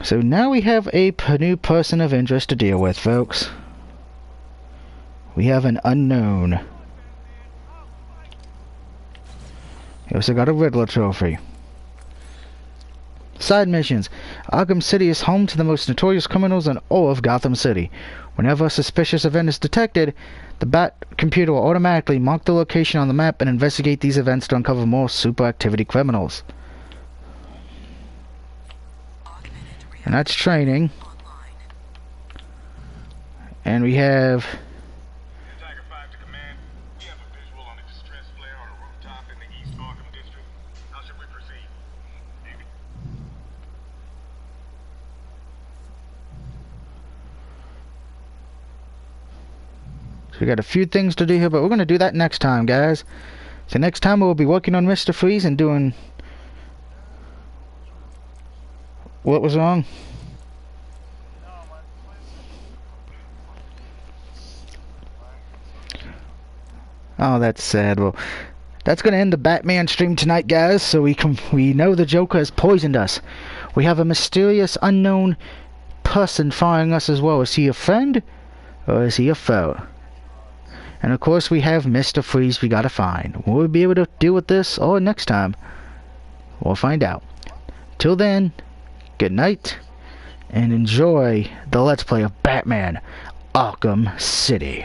So now we have a new person of interest to deal with, folks. We have an unknown. We also got a Riddler trophy. Side missions. Arkham City is home to the most notorious criminals in all of Gotham City. Whenever a suspicious event is detected, the Bat computer will automatically mark the location on the map and investigate these events to uncover more super activity criminals. And that's training. And we have... Tiger 5 to command. We have a visual on a distress flare on a rooftop in the East Arkham district. How should we proceed? So we got a few things to do here, but we're going to do that next time, guys. So next time we'll be working on Mr. Freeze and doing... What was wrong? Oh, that's sad. Well, that's gonna end the Batman stream tonight, guys. So we know the Joker has poisoned us. We have a mysterious, unknown person following us as well. Is he a friend or is he a foe? And of course, we have Mr. Freeze we gotta find. Will we be able to deal with this or next time? We'll find out. Till then, good night and enjoy the Let's Play of Batman Arkham City.